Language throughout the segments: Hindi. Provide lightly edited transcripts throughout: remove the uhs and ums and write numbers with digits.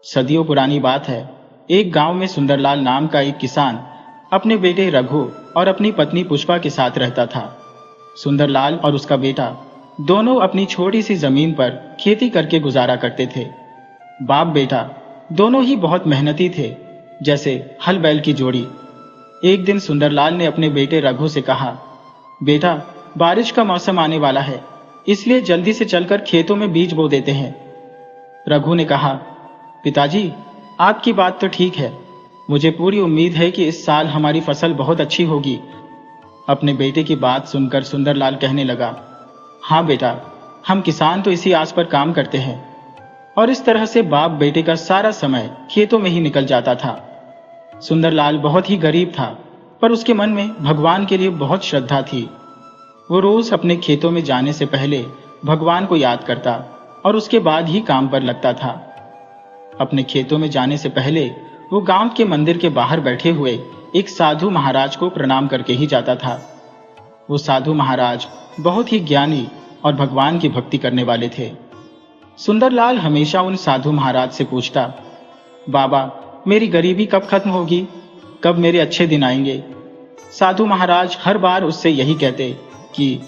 सदियों पुरानी बात है। एक गांव में सुंदरलाल नाम का एक किसान अपने बेटे रघु और अपनी पत्नी पुष्पा के साथ रहता था। सुंदरलाल और उसका बेटा दोनों अपनी छोटी सी जमीन पर खेती करके गुजारा करते थे। बाप बेटा दोनों ही बहुत मेहनती थे, जैसे हल बैल की जोड़ी। एक दिन सुंदरलाल ने अपने बेटे रघु से कहा, बेटा बारिश का मौसम आने वाला है, इसलिए जल्दी से चलकर खेतों में बीज बो देते हैं। रघु ने कहा, पिताजी आपकी बात तो ठीक है, मुझे पूरी उम्मीद है कि इस साल हमारी फसल बहुत अच्छी होगी। अपने बेटे की बात सुनकर सुंदरलाल कहने लगा, हाँ बेटा, हम किसान तो इसी आस पर काम करते हैं। और इस तरह से बाप बेटे का सारा समय खेतों में ही निकल जाता था। सुंदरलाल बहुत ही गरीब था, पर उसके मन में भगवान के लिए बहुत श्रद्धा थी। वो रोज अपने खेतों में जाने से पहले भगवान को याद करता और उसके बाद ही काम पर लगता था। अपने खेतों में जाने से पहले वो गांव के मंदिर के बाहर बैठे हुए एक साधु महाराज को प्रणाम करके ही जाता था। वो साधु महाराज बहुत ही ज्ञानी और भगवान की भक्ति करने वाले थे। सुंदरलाल हमेशा उन साधु महाराज से पूछता, बाबा मेरी गरीबी कब खत्म होगी, कब मेरे अच्छे दिन आएंगे। साधु महाराज हर बार उससे यही कहते कि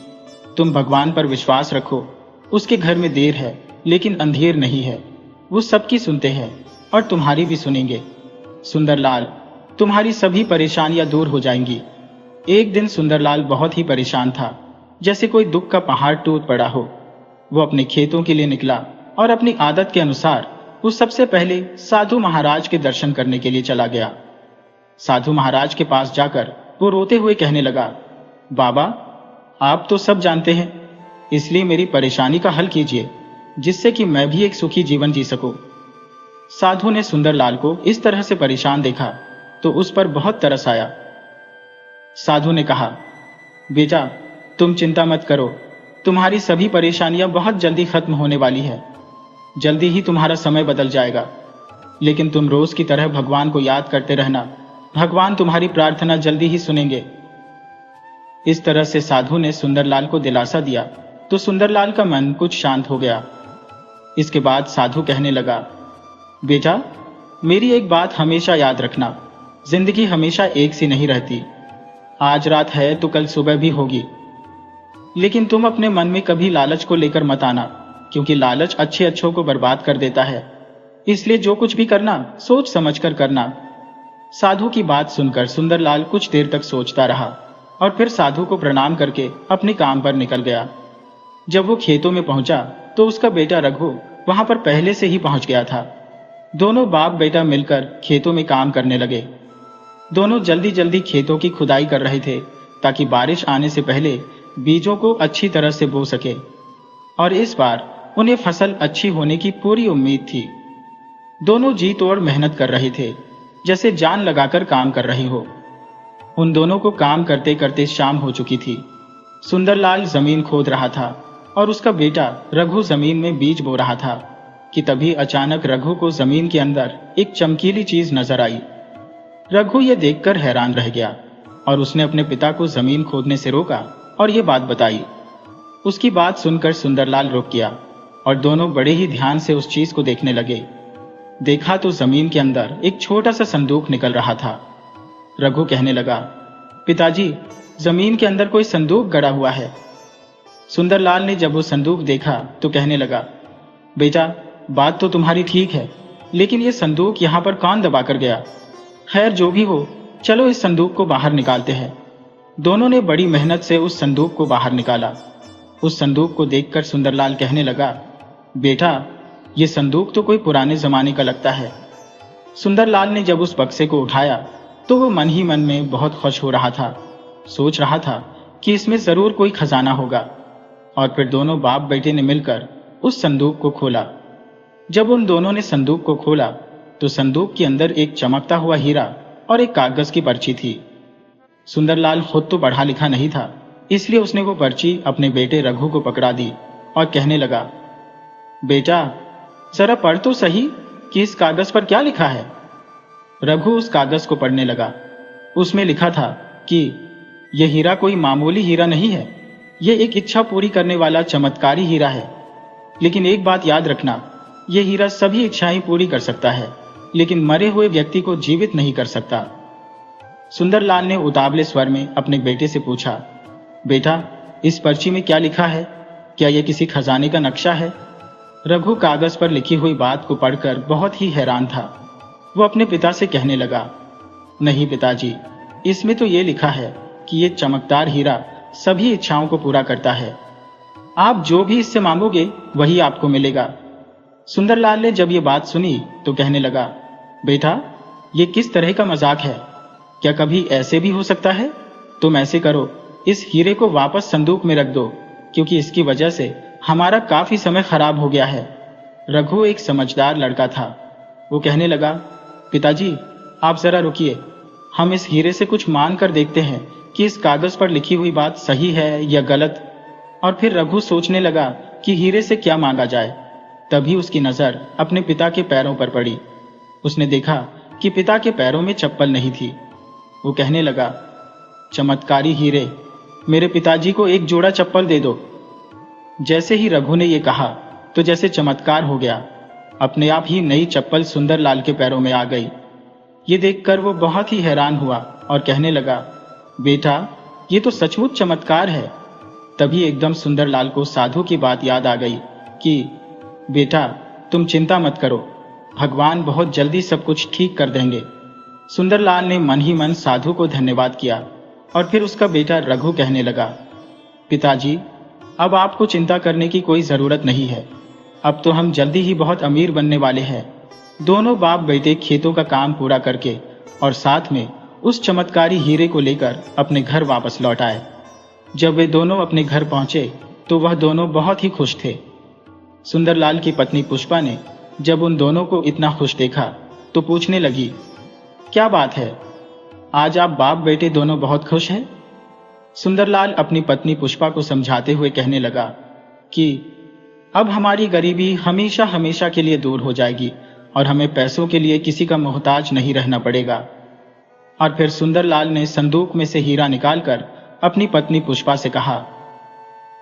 तुम भगवान पर विश्वास रखो, उसके घर में देर है लेकिन अंधेर नहीं है, वो सबकी सुनते हैं और तुम्हारी भी सुनेंगे। सुंदरलाल तुम्हारी सभी परेशानियां दूर हो जाएंगी। एक दिन सुंदरलाल बहुत ही परेशान था, जैसे कोई दुख का पहाड़ टूट पड़ा हो। वो अपने खेतों के लिए निकला और अपनी आदत के अनुसार वो सबसे पहले साधु महाराज के दर्शन करने के लिए चला गया। साधु महाराज के पास जाकर वो रोते हुए कहने लगा, बाबा आप तो सब जानते हैं, इसलिए मेरी परेशानी का हल कीजिए, जिससे कि मैं भी एक सुखी जीवन जी सकूं। साधु ने सुंदरलाल को इस तरह से परेशान देखा तो उस पर बहुत तरस आया। साधु ने कहा, बेटा तुम चिंता मत करो, तुम्हारी सभी परेशानियां बहुत जल्दी खत्म होने वाली है। जल्दी ही तुम्हारा समय बदल जाएगा, लेकिन तुम रोज की तरह भगवान को याद करते रहना, भगवान तुम्हारी प्रार्थना जल्दी ही सुनेंगे। इस तरह से साधु ने सुंदरलाल को दिलासा दिया तो सुंदरलाल का मन कुछ शांत हो गया। इसके बाद साधु कहने लगा, बेटा मेरी एक बात हमेशा याद रखना, जिंदगी हमेशा एक सी नहीं रहती। आज रात है तो कल सुबह भी होगी, लेकिन तुम अपने मन में कभी लालच को लेकर मत आना, क्योंकि लालच अच्छे अच्छों को बर्बाद कर देता है। इसलिए जो कुछ भी करना सोच समझकर करना। साधु की बात सुनकर सुंदरलाल कुछ देर तक सोचता रहा और फिर साधु को प्रणाम करके अपने काम पर निकल गया। जब वो खेतों में पहुंचा तो उसका बेटा रघु वहां पर पहले से ही पहुंच गया था। दोनों बाप बेटा मिलकर खेतों में काम करने लगे। दोनों जल्दी जल्दी खेतों की खुदाई कर रहे थे ताकि बारिश आने से पहले बीजों को अच्छी तरह से बो सके, और इस बार उन्हें फसल अच्छी होने की पूरी उम्मीद थी। दोनों जी तोड़ मेहनत कर रहे थे, जैसे जान लगाकर काम कर रहे हो। उन दोनों को काम करते करते शाम हो चुकी थी। सुंदरलाल जमीन खोद रहा था और उसका बेटा रघु जमीन में बीज बो रहा था कि तभी अचानक रघु को जमीन के अंदर एक चमकीली चीज नजर आई। रघु ये देखकर हैरान रह गया और उसने अपने पिता को जमीन खोदने से रोका और ये बात बताई। उसकी बात सुनकर सुंदरलाल रुक गया और दोनों बड़े ही ध्यान से उस चीज को देखने लगे। देखा तो जमीन के अंदर एक छोटा सा संदूक निकल रहा था। रघु कहने लगा, पिताजी जमीन के अंदर कोई संदूक गड़ा हुआ है। सुंदरलाल ने जब वो संदूक देखा तो कहने लगा, बेटा बात तो तुम्हारी ठीक है, लेकिन ये संदूक यहाँ पर कौन दबा कर गया। खैर जो भी हो, चलो इस संदूक को बाहर निकालते हैं। दोनों ने बड़ी मेहनत से उस संदूक को बाहर निकाला। उस संदूक को देखकर सुंदरलाल कहने लगा, बेटा ये संदूक तो कोई पुराने जमाने का लगता है। सुंदरलाल ने जब उस बक्से को उठाया तो वो मन ही मन में बहुत खुश हो रहा था। सोच रहा था कि इसमें जरूर कोई खजाना होगा। और फिर दोनों बाप बेटे ने मिलकर उस संदूक को खोला। जब उन दोनों ने संदूक को खोला तो संदूक के अंदर एक चमकता हुआ हीरा और एक कागज की पर्ची थी। सुंदरलाल खुद तो पढ़ा लिखा नहीं था, इसलिए उसने वो पर्ची अपने बेटे रघु को पकड़ा दी और कहने लगा, बेटा जरा पढ़ तो सही कि इस कागज पर क्या लिखा है। रघु उस कागज को पढ़ने लगा। उसमें लिखा था कि यह हीरा कोई मामूली हीरा नहीं है, यह एक इच्छा पूरी करने वाला चमत्कारी हीरा है। लेकिन एक बात याद रखना, ये हीरा सभी इच्छाएं पूरी कर सकता है, लेकिन मरे हुए व्यक्ति को जीवित नहीं कर सकता। सुंदरलाल ने उतावले स्वर में अपने बेटे से पूछा, बेटा, इस पर्ची में क्या लिखा है? क्या यह किसी खजाने का नक्शा है? रघु कागज पर लिखी हुई बात को पढ़कर बहुत ही हैरान था। वो अपने पिता से कहने लगा, नहीं पिताजी, इसमें तो ये लिखा है कि ये चमकदार हीरा सभी इच्छाओं को पूरा करता है। आप जो भी इससे मांगोगे वही आपको मिलेगा। सुंदरलाल ने जब ये बात सुनी तो कहने लगा, बेटा, ये किस तरह का मजाक है? क्या कभी ऐसे भी हो सकता है? तुम ऐसे करो, इस हीरे को वापस संदूक में रख दो, क्योंकि इसकी वजह से हमारा काफी समय खराब हो गया है। रघु एक समझदार लड़का था। वो कहने लगा, पिताजी, आप जरा रुकिए, हम इस हीरे से कुछ मान कर देखते हैं कि इस कागज पर लिखी हुई बात सही है या गलत। और फिर रघु सोचने लगा कि हीरे से क्या मांगा जाए। तभी उसकी नजर अपने पिता के पैरों पर पड़ी। उसने देखा कि पिता के पैरों में चप्पल नहीं थी। वो कहने लगा, चमत्कारी हीरे, मेरे पिताजी को एक जोड़ा चप्पल दे दो। जैसे ही रघु ने यह कहा तो जैसे चमत्कार हो गया, अपने आप ही नई चप्पल सुंदरलाल के पैरों में आ गई। ये देखकर वो बहुत ही हैरान हुआ और कहने लगा, बेटा, ये तो सचमुच चमत्कार है। तभी एकदम सुंदरलाल को साधु की बात याद आ गई कि बेटा, तुम चिंता मत करो, भगवान बहुत जल्दी सब कुछ ठीक कर देंगे। सुंदरलाल ने मन ही मन साधु को धन्यवाद किया और फिर उसका बेटा रघु कहने लगा, पिताजी, अब आपको चिंता करने की कोई जरूरत नहीं है। अब तो हम जल्दी ही बहुत अमीर बनने वाले हैं। दोनों बाप बेटे खेतों का काम पूरा करके और साथ में उस चमत्कारी हीरे को लेकर अपने घर वापस लौट आए। जब वे दोनों अपने घर पहुंचे तो वह दोनों बहुत ही खुश थे। सुंदरलाल की पत्नी पुष्पा ने जब उन दोनों को इतना खुश देखा तो पूछने लगी, क्या बात है, आज आप बाप बेटे दोनों बहुत खुश हैं? सुंदरलाल अपनी पत्नी पुष्पा को समझाते हुए कहने लगा कि अब हमारी गरीबी हमेशा हमेशा के लिए दूर हो जाएगी और हमें पैसों के लिए किसी का मोहताज नहीं रहना पड़ेगा। और फिर सुंदरलाल ने संदूक में से हीरा निकालकर अपनी पत्नी पुष्पा से कहा,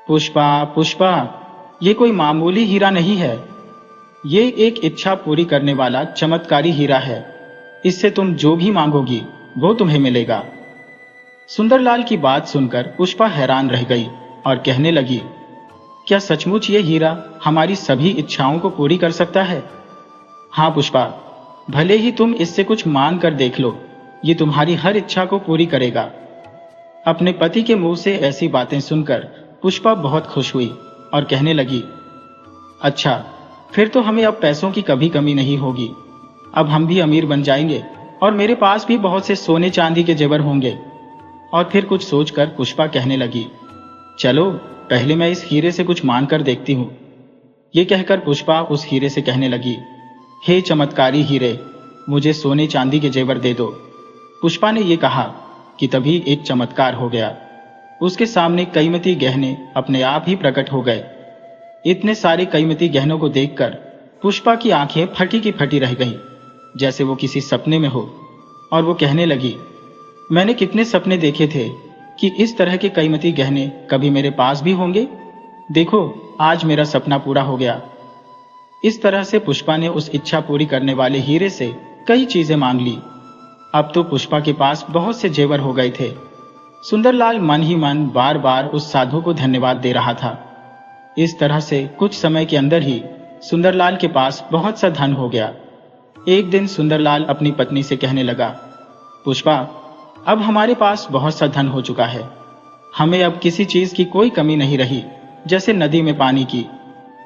पुष्पा, पुष्पा, ये कोई मामूली हीरा नहीं है। ये एक इच्छा पूरी करने वाला चमत्कारी हीरा है। इससे तुम जो भी मांगोगी वो तुम्हें मिलेगा। सुंदरलाल की बात सुनकर पुष्पा हैरान रह गई और कहने लगी, क्या सचमुच ये हीरा हमारी सभी इच्छाओं को पूरी कर सकता है? हाँ पुष्पा, भले ही तुम इससे कुछ मांग कर देख लो, ये तुम्हारी हर इच्छा को पूरी करेगा। अपने पति के मुंह से ऐसी बातें सुनकर पुष्पा बहुत खुश हुई और कहने लगी, अच्छा, फिर तो हमें अब पैसों की कभी कमी नहीं होगी। अब हम भी अमीर बन जाएंगे और मेरे पास भी बहुत से सोने चांदी के जेवर होंगे। और फिर कुछ सोचकर पुष्पा कहने लगी, चलो पहले मैं इस हीरे से कुछ मांग कर देखती हूँ। ये कहकर पुष्पा उस हीरे से कहने लगी, हे चमत्कारी हीरे, मुझे सोने चांदी के जेवर दे दो। पुष्पा ने यह कहा कि तभी एक चमत्कार हो गया। उसके सामने कीमती गहने अपने आप ही प्रकट हो गए। इतने सारे कीमती गहनों को देखकर पुष्पा की आंखें फटी की फटी रह गईं, जैसे वो किसी सपने में हो। और वो कहने लगी, मैंने कितने सपने देखे थे कि इस तरह के कीमती गहने कभी मेरे पास भी होंगे। देखो, आज मेरा सपना पूरा हो गया। इस तरह से पुष्पा ने उस इच्छा पूरी करने वाले हीरे से कई चीजें मांग ली। अब तो पुष्पा के पास बहुत से जेवर हो गए थे। सुंदरलाल मन ही मन बार बार उस साधु को धन्यवाद दे रहा था। इस तरह से कुछ समय के अंदर ही सुंदरलाल के पास बहुत सा धन हो गया। एक दिन सुंदरलाल अपनी पत्नी से कहने लगा, पुष्पा, अब हमारे पास बहुत सा धन हो चुका है। हमें अब किसी चीज की कोई कमी नहीं रही, जैसे नदी में पानी की।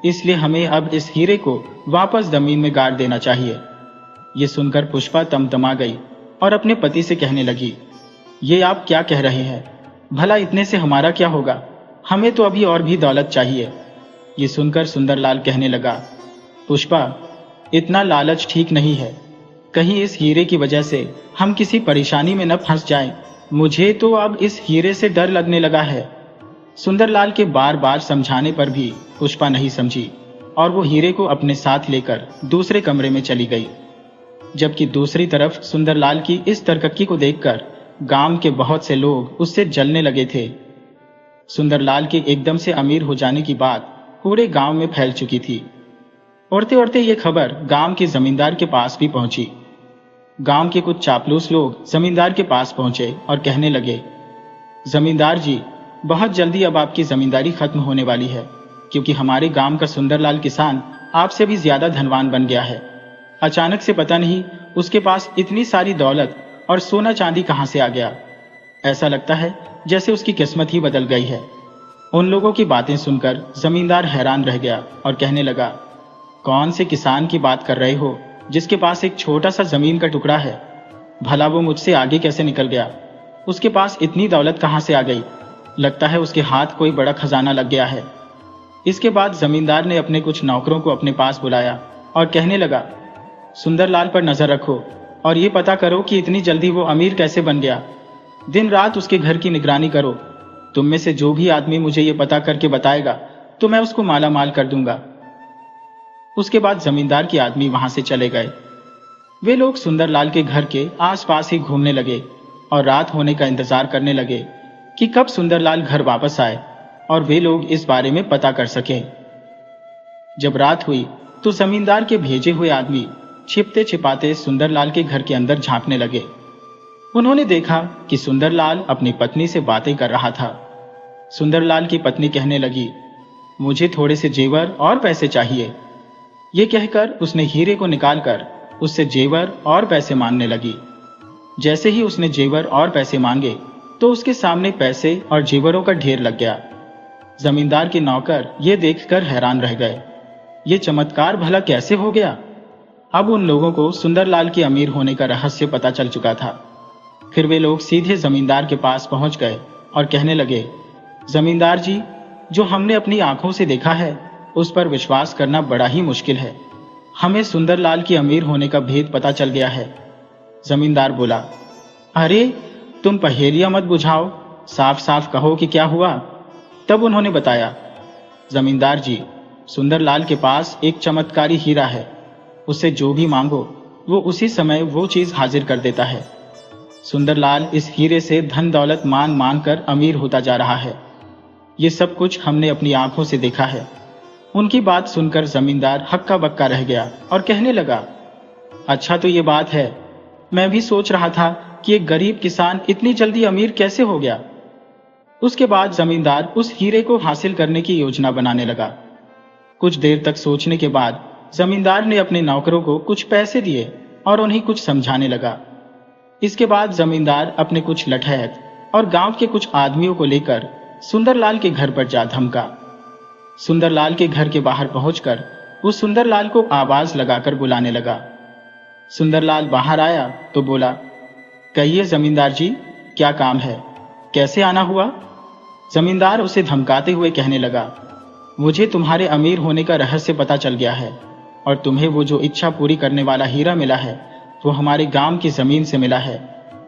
इसलिए हमें अब इस हीरे को वापस जमीन में गाड़ देना चाहिए। ये सुनकर पुष्पा तमतमा गई और अपने पति से कहने लगी, ये आप क्या कह रहे हैं? भला इतने से हमारा क्या होगा? हमें तो अभी और भी दौलत चाहिए। ये सुनकर सुंदरलाल कहने लगा, पुष्पा, इतना लालच ठीक नहीं है। कहीं इस हीरे की वजह से हम किसी परेशानी में न फंस जाएं। मुझे तो अब इस हीरे से डर लगने लगा है। सुंदरलाल के बार बार समझाने पर भी पुष्पा नहीं समझी और वो हीरे को अपने साथ लेकर दूसरे कमरे में चली गई। जबकि दूसरी तरफ सुंदरलाल की इस तरक्की को देखकर गांव के बहुत से लोग उससे जलने लगे थे। सुंदरलाल के एकदम से अमीर हो जाने की बात पूरे गांव में फैल चुकी थी। उड़ते उड़ते ये खबर गांव के जमींदार के पास भी पहुंची। गांव के कुछ चापलूस लोग जमींदार के पास पहुंचे और कहने लगे, जमींदार जी, बहुत जल्दी अब आपकी जमींदारी खत्म होने वाली है, क्योंकि हमारे गांव का सुंदरलाल किसान आपसे भी ज्यादा धनवान बन गया है। अचानक से पता नहीं उसके पास इतनी सारी दौलत और सोना चांदी कहां से आ गया। ऐसा लगता है जैसे उसकी किस्मत ही बदल गई है। उन लोगों की बातें सुनकर जमींदार हैरान रह गया और कहने लगा, कौन से किसान की बात कर रहे हो जिसके पास एक छोटा सा जमीन का टुकड़ा है? भला वो मुझसे आगे कैसे निकल गया? उसके पास इतनी दौलत कहां से आ गई? लगता है उसके हाथ कोई बड़ा खजाना लग गया है। इसके बाद जमींदार ने अपने कुछ नौकरों को अपने पास बुलाया और कहने लगा, सुंदरलाल पर नजर रखो और ये पता करो कि इतनी जल्दी वो अमीर कैसे बन गया। दिन रात उसके घर की निगरानी करो। तुम में से जो भी आदमी मुझे ये पता करके बताएगा तो मैं उसको माला माल कर दूंगा। उसके बाद जमींदार के आदमी वहां से चले गए। वे लोग सुंदरलाल के घर के आसपास ही घूमने लगे और रात होने का इंतजार करने लगे कि कब सुंदरलाल घर वापस आए और वे लोग इस बारे में पता कर सके। जब रात हुई तो जमींदार के भेजे हुए आदमी छिपते छिपाते सुंदरलाल के घर के अंदर झांकने लगे। उन्होंने देखा कि सुंदरलाल अपनी पत्नी से बातें कर रहा था। सुंदरलाल की पत्नी कहने लगी, मुझे थोड़े से जेवर और पैसे चाहिए। ये कहकर उसने हीरे को निकालकर उससे जेवर और पैसे मांगने लगी। जैसे ही उसने जेवर और पैसे मांगे तो उसके सामने पैसे और जेवरों का ढेर लग गया। जमींदार के नौकर ये देखकर हैरान रह गए। ये चमत्कार भला कैसे हो गया? अब उन लोगों को सुंदरलाल के अमीर होने का रहस्य पता चल चुका था। फिर वे लोग सीधे जमींदार के पास पहुंच गए और कहने लगे, जमींदार जी, जो हमने अपनी आंखों से देखा है उस पर विश्वास करना बड़ा ही मुश्किल है। हमें सुंदरलाल के अमीर होने का भेद पता चल गया है। जमींदार बोला, अरे तुम पहेलियां मत बुझाओ, साफ साफ कहो कि क्या हुआ। तब उन्होंने बताया, जमींदार जी, सुंदरलाल के पास एक चमत्कारी हीरा है। उससे जो भी मांगो वो उसी समय वो चीज हाजिर कर देता है। सुंदरलाल इस हीरे से धन दौलत मांग मांग कर अमीर होता जा रहा है। ये सब कुछ हमने अपनी आंखों से देखा है। उनकी बात सुनकर जमींदार हक्का बक्का रह गया और कहने लगा, अच्छा तो ये बात है। मैं भी सोच रहा था कि एक गरीब किसान इतनी जल्दी अमीर कैसे हो गया। उसके बाद जमींदार उस हीरे को हासिल करने की योजना बनाने लगा। कुछ देर तक सोचने के बाद जमींदार ने अपने नौकरों को कुछ पैसे दिए और उन्हें कुछ समझाने लगा। इसके बाद जमींदार अपने कुछ लठैत और गांव के कुछ आदमियों को लेकर सुंदरलाल के घर पर जा धमका। सुंदरलाल के घर के बाहर पहुंचकर वो सुंदरलाल को आवाज लगाकर बुलाने लगा। सुंदरलाल बाहर आया तो बोला, कहिए जमींदार जी, क्या काम है? कैसे आना हुआ? जमींदार उसे धमकाते हुए कहने लगा, मुझे तुम्हारे अमीर होने का रहस्य पता चल गया है और तुम्हें वो जो इच्छा पूरी करने वाला हीरा मिला है वो हमारे गांव की जमीन से मिला है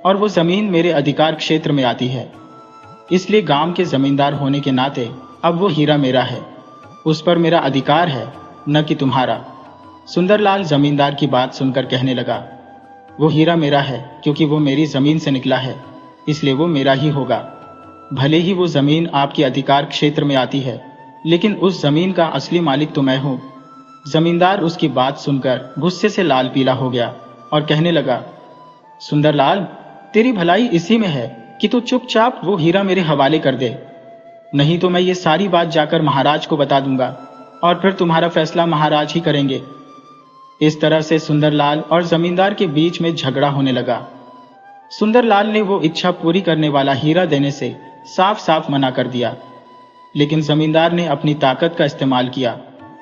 और वो जमीन मेरे अधिकार क्षेत्र में आती है। इसलिए गांव के जमींदार होने के नाते अब वो हीरा मेरा है। उस पर मेरा अधिकार है, न कि तुम्हारा। सुंदरलाल जमींदार की बात सुनकर कहने लगा, वो हीरा मेरा है क्योंकि वो मेरी जमीन से निकला है, इसलिए वो मेरा ही होगा। भले ही वो जमीन आपके अधिकार क्षेत्र में आती है, लेकिन उस जमीन का असली मालिक तो मैं हूं। जमींदार उसकी बात सुनकर गुस्से से लाल पीला हो गया और कहने लगा, सुंदरलाल, तेरी भलाई इसी में है कि तू चुपचाप वो हीरा मेरे हवाले कर दे, नहीं तो मैं ये सारी बात जाकर महाराज को बता दूंगा और फिर तुम्हारा फैसला महाराज ही करेंगे। इस तरह से सुंदरलाल और जमींदार के बीच में झगड़ा होने लगा। सुंदरलाल ने वो इच्छा पूरी करने वाला हीरा देने से साफ साफ मना कर दिया, लेकिन जमींदार ने अपनी ताकत का इस्तेमाल किया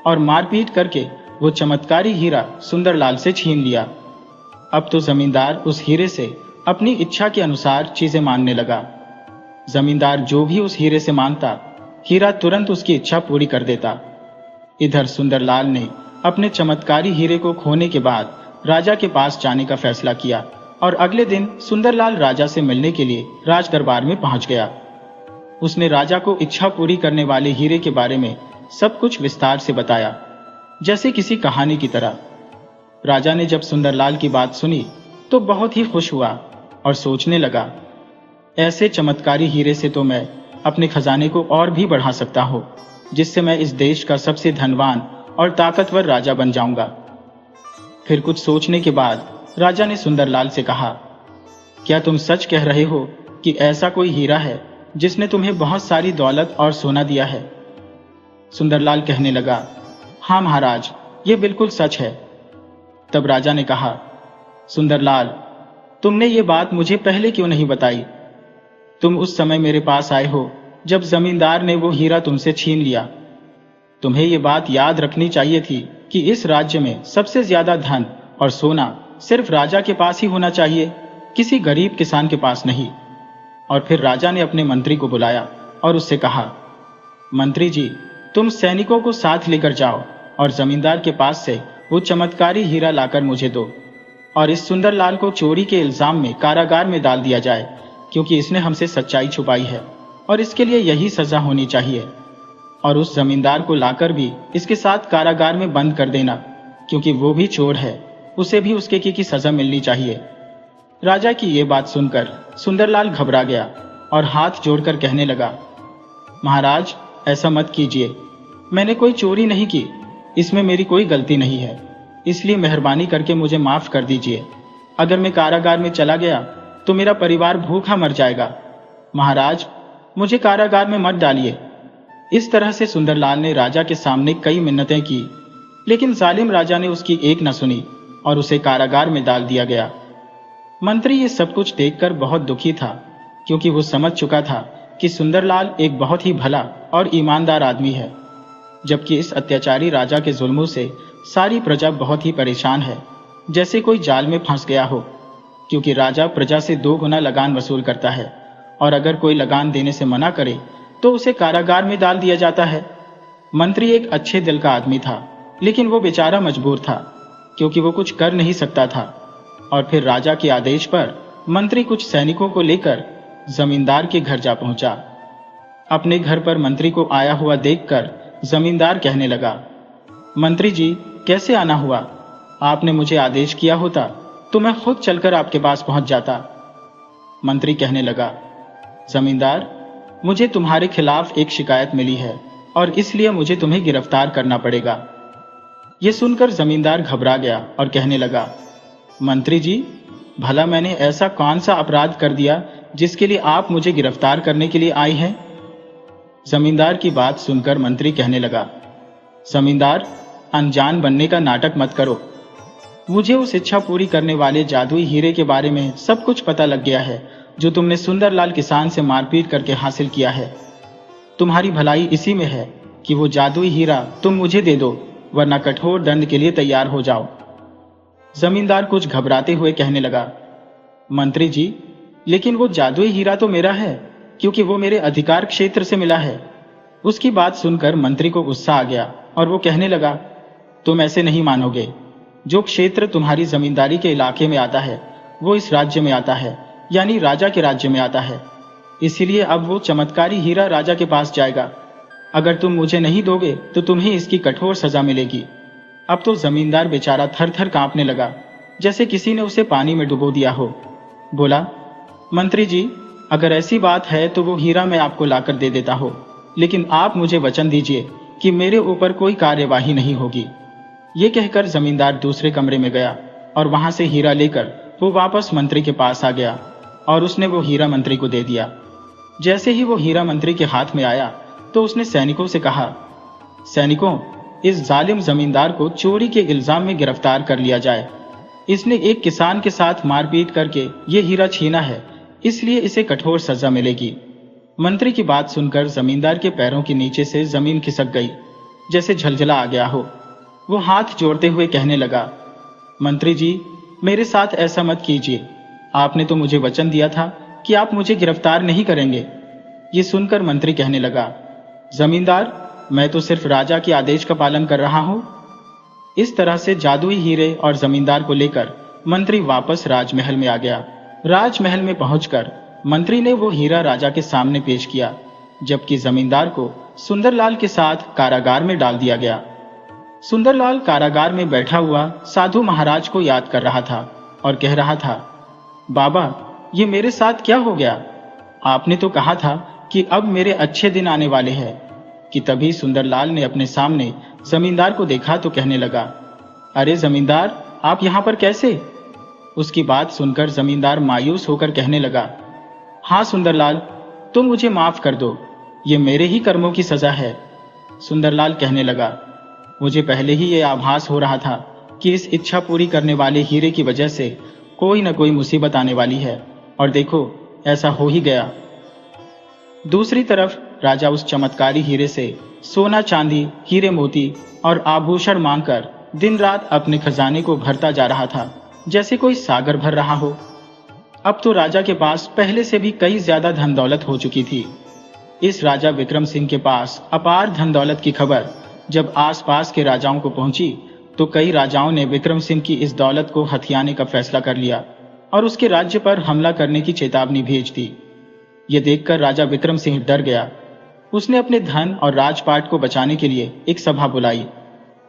और मारपीट करके वो चमत्कारी हीरा सुंदरलाल से छीन लिया। अब तो जमींदार उस हीरे से अपनी इच्छा के अनुसार चीजें मांगने लगा। जमींदार जो भी उस हीरे से मांगता, हीरा तुरंत उसकी इच्छा पूरी कर देता। इधर सुंदरलाल ने अपने चमत्कारी हीरे को खोने के बाद राजा के पास जाने का फैसला किया और अगले दिन सुंदरलाल राजा से मिलने के लिए राज दरबार में पहुंच गया। उसने राजा को इच्छा पूरी करने वाले हीरे के बारे में सब कुछ विस्तार से बताया, जैसे किसी कहानी की तरह। राजा ने जब सुंदरलाल की बात सुनी तो बहुत ही खुश हुआ और सोचने लगा, ऐसे चमत्कारी हीरे से तो मैं अपने खजाने को और भी बढ़ा सकता हूँ, जिससे मैं इस देश का सबसे धनवान और ताकतवर राजा बन जाऊंगा। फिर कुछ सोचने के बाद राजा ने सुंदरलाल से कहा, क्या तुम सच कह रहे हो कि ऐसा कोई हीरा है जिसने तुम्हें बहुत सारी दौलत और सोना दिया है? सुंदरलाल कहने लगा, हाँ महाराज, ये बिल्कुल सच है। तब राजा ने कहा, सुंदरलाल, तुमने ये बात मुझे पहले क्यों नहीं बताई? तुम उस समय मेरे पास आए हो जब जमींदार ने वो हीरा तुमसे छीन लिया। तुम्हें ये बात याद रखनी चाहिए थी कि इस राज्य में सबसे ज्यादा धन और सोना सिर्फ राजा के पास ही होना चाहिए, किसी गरीब किसान के पास नहीं। और फिर राजा ने अपने मंत्री को बुलाया और उससे कहा, मंत्री जी, तुम सैनिकों को साथ लेकर जाओ और जमींदार के पास से वो चमत्कारी हीरा लाकर मुझे दो, और इस सुंदरलाल को चोरी के इल्जाम में कारागार में डाल दिया जाए, क्योंकि इसने हमसे सच्चाई छुपाई है और इसके लिए यही सजा होनी चाहिए। और उस जमींदार को लाकर भी इसके साथ कारागार में बंद कर देना, क्योंकि वो भी चोर है, उसे भी उसके की सजा मिलनी चाहिए। राजा की ये बात सुनकर सुंदरलाल घबरा गया और हाथ जोड़कर कहने लगा, महाराज, ऐसा मत कीजिए, मैंने कोई चोरी नहीं की, इसमें मेरी कोई गलती नहीं है, इसलिए मेहरबानी करके मुझे माफ कर दीजिए। अगर मैं कारागार में चला गया तो मेरा परिवार भूखा मर जाएगा। महाराज, मुझे कारागार में मत डालिए। इस तरह से सुंदरलाल ने राजा के सामने कई मिन्नतें की, लेकिन जालिम राजा ने उसकी एक न सुनी और उसे कारागार में डाल दिया गया। मंत्री ये सब कुछ देखकर बहुत दुखी था, क्योंकि वो समझ चुका था कि सुंदरलाल एक बहुत ही भला और ईमानदार आदमी है, जबकि इस अत्याचारी राजा के जुल्मों से सारी प्रजा बहुत ही परेशान है, जैसे कोई जाल में फंस गया हो। क्योंकि राजा प्रजा से 2 गुना लगान वसूल करता है, और अगर कोई लगान देने से मना करे तो उसे कारागार में डाल दिया जाता है। मंत्री एक अच्छे दिल का आदमी था, लेकिन वो बेचारा मजबूर था, क्योंकि वो कुछ कर नहीं सकता था। और फिर राजा के आदेश पर मंत्री कुछ सैनिकों को लेकर जमींदार के घर जा पहुंचा। अपने घर पर मंत्री को आया हुआ देखकर जमींदार कहने लगा, मंत्री जी, कैसे आना हुआ? आपने मुझे आदेश किया होता तो मैं खुद चलकर आपके पास पहुंच जाता। मंत्री कहने लगा, जमींदार, मुझे तुम्हारे खिलाफ एक शिकायत मिली है और इसलिए मुझे तुम्हें गिरफ्तार करना पड़ेगा। यह सुनकर जमींदार घबरा गया और कहने लगा, मंत्री जी, भला मैंने ऐसा कौन सा अपराध कर दिया जिसके लिए आप मुझे गिरफ्तार करने के लिए आए हैं? जमींदार की बात सुनकर मंत्री कहने लगा, जमींदार, अनजान बनने का नाटक मत करो। मुझे उस इच्छा पूरी करने वाले जादुई हीरे के बारे में सब कुछ पता लग गया है, जो तुमने सुंदरलाल किसान से मारपीट करके हासिल किया है। तुम्हारी भलाई इसी में है कि वो जादुई हीरा तुम मुझे दे दो, वरना कठोर दंड के लिए तैयार हो जाओ। जमींदार कुछ घबराते हुए कहने लगा, मंत्री जी, लेकिन वो जादुई हीरा तो मेरा है, क्योंकि वो मेरे अधिकार क्षेत्र से मिला है। उसकी बात सुनकर मंत्री को गुस्सा आ गया और वो कहने लगा, तुम ऐसे नहीं मानोगे। जो क्षेत्र तुम्हारी जमींदारी के इलाके में आता है वो इस राज्य में आता है, यानी राजा के राज्य में आता है। इसीलिए अब वो चमत्कारी हीरा राजा के पास जाएगा। अगर तुम मुझे नहीं दोगे तो तुम्हें इसकी कठोर सजा मिलेगी। अब तो जमींदार बेचारा थर थर कांपने लगा, जैसे किसी ने उसे पानी में डुबो दिया हो। बोला, मंत्री जी, अगर ऐसी बात है तो वो हीरा मैं आपको लाकर दे देता हूं, लेकिन आप मुझे वचन दीजिए कि मेरे ऊपर कोई कार्यवाही नहीं होगी। ये कहकर जमींदार दूसरे कमरे में गया और वहां से हीरा लेकर वो वापस मंत्री के पास आ गया और उसने वो हीरा मंत्री को दे दिया। जैसे ही वो हीरा मंत्री के हाथ में आया तो उसने सैनिकों से कहा, सैनिकों, इस जालिम जमींदार को चोरी के इल्जाम में गिरफ्तार कर लिया जाए। इसने एक किसान के साथ मारपीट करके ये हीरा छीना है, इसलिए इसे कठोर सजा मिलेगी। मंत्री की बात सुनकर जमींदार के पैरों के नीचे से जमीन खिसक गई, जैसे झलझला आ गया हो। वो हाथ जोड़ते हुए कहने लगा, मंत्री जी, मेरे साथ ऐसा मत कीजिए। आपने तो मुझे वचन दिया था कि आप मुझे गिरफ्तार नहीं करेंगे। ये सुनकर मंत्री कहने लगा, जमींदार, मैं तो सिर्फ राजा के आदेश का पालन कर रहा हूं। इस तरह से जादुई हीरे और जमींदार को लेकर मंत्री वापस राजमहल में आ गया। राजमहल में पहुंचकर मंत्री ने वो हीरा राजा के सामने पेश किया, जबकि जमींदार को सुंदरलाल के साथ कारागार में डाल दिया गया। सुंदरलाल कारागार में बैठा हुआ साधु महाराज को याद कर रहा था और कह रहा था, बाबा, ये मेरे साथ क्या हो गया? आपने तो कहा था कि अब मेरे अच्छे दिन आने वाले हैं। कि तभी सुंदरलाल ने अपने सामने जमींदार को देखा तो कहने लगा, अरे जमींदार, आप यहाँ पर कैसे? उसकी बात सुनकर जमींदार मायूस होकर कहने लगा, हाँ सुंदरलाल, तुम मुझे माफ कर दो, ये मेरे ही कर्मों की सजा है। सुंदरलाल कहने लगा, मुझे पहले ही ये आभास हो रहा था कि इस इच्छा पूरी करने वाले हीरे की वजह से कोई न कोई मुसीबत आने वाली है, और देखो ऐसा हो ही गया। दूसरी तरफ राजा उस चमत्कारी हीरे से सोना चांदी, हीरे मोती और आभूषण मांगकर दिन रात अपने खजाने को भरता जा रहा था, जैसे कोई सागर भर रहा हो। अब तो राजा के पास पहले से भी कई ज्यादा धन दौलत हो चुकी थी। इस राजा विक्रम सिंह के पास अपार धन दौलत की खबर जब आसपास के राजाओं को पहुंची तो कई राजाओं ने विक्रम सिंह की इस दौलत को हथियाने का फैसला कर लिया और उसके राज्य पर हमला करने की चेतावनी भेज दी। ये देखकर राजा विक्रम सिंह डर गया। उसने अपने धन और राजपाट को बचाने के लिए एक सभा बुलाई।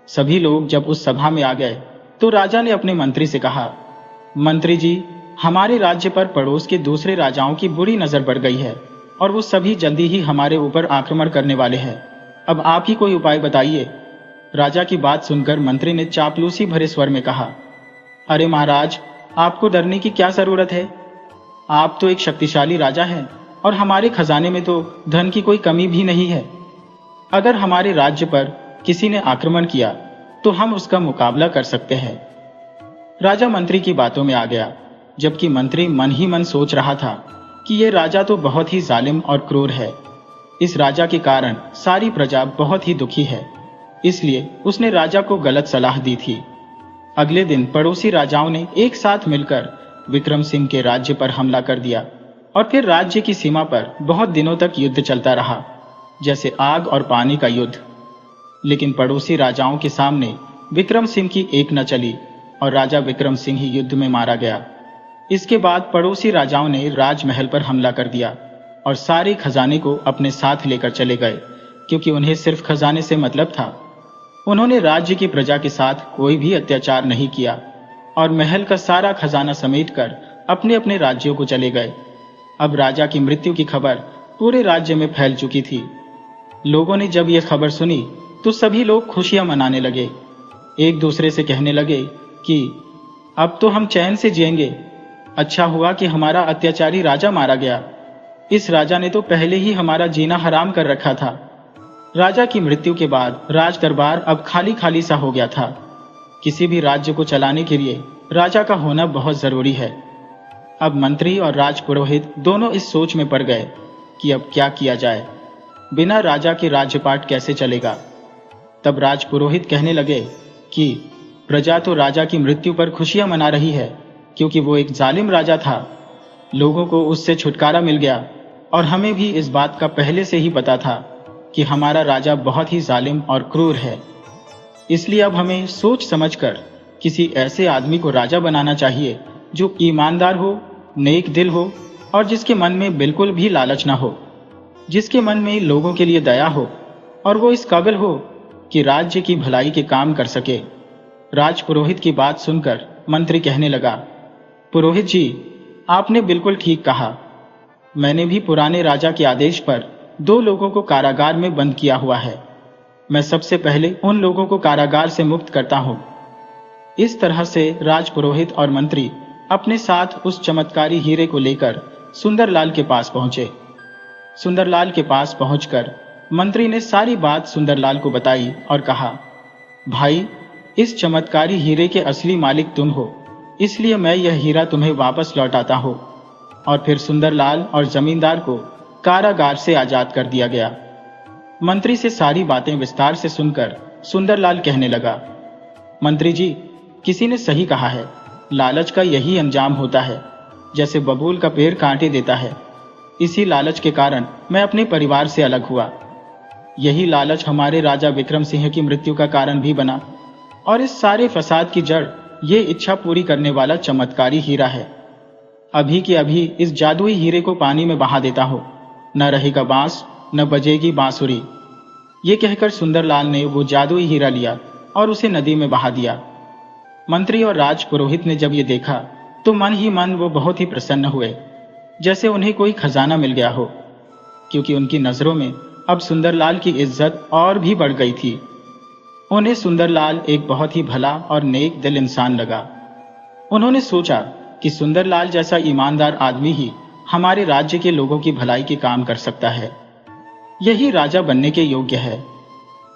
सभी लोग जब उस सभा में आ गए तो राजा ने अपने मंत्री से कहा, मंत्री जी, हमारे राज्य पर पड़ोस के दूसरे राजाओं की बुरी नजर पड़ गई है और वो सभी जल्दी ही हमारे ऊपर आक्रमण करने वाले हैं। अब आप ही कोई उपाय बताइए। राजा की बात सुनकर मंत्री ने चापलूसी भरे स्वर में कहा, अरे महाराज, आपको डरने की क्या जरूरत है? आप तो एक शक्तिशाली राजा हैं और हमारे खजाने में तो धन की कोई कमी भी नहीं है। अगर हमारे राज्य पर किसी ने आक्रमण किया तो हम उसका मुकाबला कर सकते हैं। राजा मंत्री की बातों में आ गया, जबकि मंत्री मन ही मन सोच रहा था कि यह राजा तो बहुत ही जालिम और क्रूर है। इस राजा के कारण सारी प्रजा बहुत ही दुखी है, इसलिए उसने राजा को गलत सलाह दी थी। अगले दिन पड़ोसी राजाओं ने एक साथ मिलकर विक्रम सिंह के राज्य पर हमला कर दिया और फिर राज्य की सीमा पर बहुत दिनों तक युद्ध चलता रहा, जैसे आग और पानी का युद्ध। लेकिन पड़ोसी राजाओं के सामने विक्रम सिंह की एक न चली और राजा विक्रम सिंह ही युद्ध में मारा गया। इसके बाद पड़ोसी राजाओं ने राजमहल पर हमला कर दिया और सारे खजाने को अपने साथ लेकर चले गए, क्योंकि उन्हें सिर्फ खजाने से मतलब था। उन्होंने राज्य की प्रजा के साथ कोई भी अत्याचार नहीं किया और महल का सारा खजाना समेटकर अपने अपने राज्यों को चले गए। अब राजा की मृत्यु की खबर पूरे राज्य में फैल चुकी थी। लोगों ने जब यह खबर सुनी तो सभी लोग खुशियां मनाने लगे। एक दूसरे से कहने लगे कि अब तो हम चैन से जिएंगे। अच्छा हुआ कि हमारा अत्याचारी राजा मारा गया। इस राजा ने तो पहले ही हमारा जीना हराम कर रखा था। राजा की मृत्यु के बाद राज दरबार अब खाली खाली सा हो गया था। किसी भी राज्य को चलाने के लिए राजा का होना बहुत जरूरी है। अब मंत्री और राजपुरोहित दोनों इस सोच में पड़ गए कि अब क्या किया जाए, बिना राजा के राज्यपाट कैसे चलेगा। तब राजपुरोहित कहने लगे कि प्रजा तो राजा की मृत्यु पर खुशियां मना रही है, क्योंकि वो एक जालिम राजा था। लोगों को उससे छुटकारा मिल गया और हमें भी इस बात का पहले से ही पता था कि हमारा राजा बहुत ही जालिम और क्रूर है। इसलिए अब हमें सोच समझकर किसी ऐसे आदमी को राजा बनाना चाहिए जो ईमानदार हो, नेक दिल हो और जिसके मन में बिल्कुल भी लालच ना हो, जिसके मन में लोगों के लिए दया हो और वो इस काबिल हो कि राज्य की भलाई के काम कर सके। राजपुरोहित की बात सुनकर मंत्री कहने लगा, पुरोहित जी, आपने बिल्कुल ठीक कहा। मैंने भी पुराने राजा के आदेश पर 2 लोगों को कारागार में बंद किया हुआ है। मैं सबसे पहले उन लोगों को कारागार से मुक्त करता हूं। इस तरह से राजपुरोहित और मंत्री अपने साथ उस चमत्कारी हीरे को लेकर सुंदरलाल के पास पहुंचे। सुंदरलाल के पास पहुंचकर मंत्री ने सारी बात सुंदरलाल को बताई और कहा, भाई, इस चमत्कारी हीरे के असली मालिक तुम हो, इसलिए मैं यह हीरा तुम्हें वापस लौटाता हूं। और फिर सुंदरलाल और जमींदार को कारागार से आजाद कर दिया गया। मंत्री से सारी बातें विस्तार से सुनकर सुंदरलाल कहने लगा, मंत्री जी, किसी ने सही कहा है, लालच का यही अंजाम होता है। जैसे बबूल का पेड़ कांटे देता है, इसी लालच के कारण मैं अपने परिवार से अलग हुआ। यही लालच हमारे राजा विक्रम सिंह की मृत्यु का कारण भी बना और इस सारे फसाद की जड़ ये इच्छा पूरी करने वाला चमत्कारी हीरा है। अभी के अभी इस जादुई हीरे को पानी में बहा देता हो, न रहेगा बांस, न बजेगी बांसुरी। ये कहकर सुंदरलाल ने वो जादुई हीरा लिया और उसे नदी में बहा दिया। मंत्री और राजपुरोहित ने जब ये देखा तो मन ही मन वो बहुत ही प्रसन्न हुए, जैसे उन्हें कोई खजाना मिल गया हो, क्योंकि उनकी नजरों में अब सुंदरलाल की इज्जत और भी बढ़ गई थी। उन्हें सुंदरलाल एक बहुत ही भला और नेक दिल इंसान लगा। उन्होंने सोचा कि सुंदरलाल जैसा ईमानदार आदमी ही हमारे राज्य के लोगों की भलाई के काम कर सकता है, यही राजा बनने के योग्य है।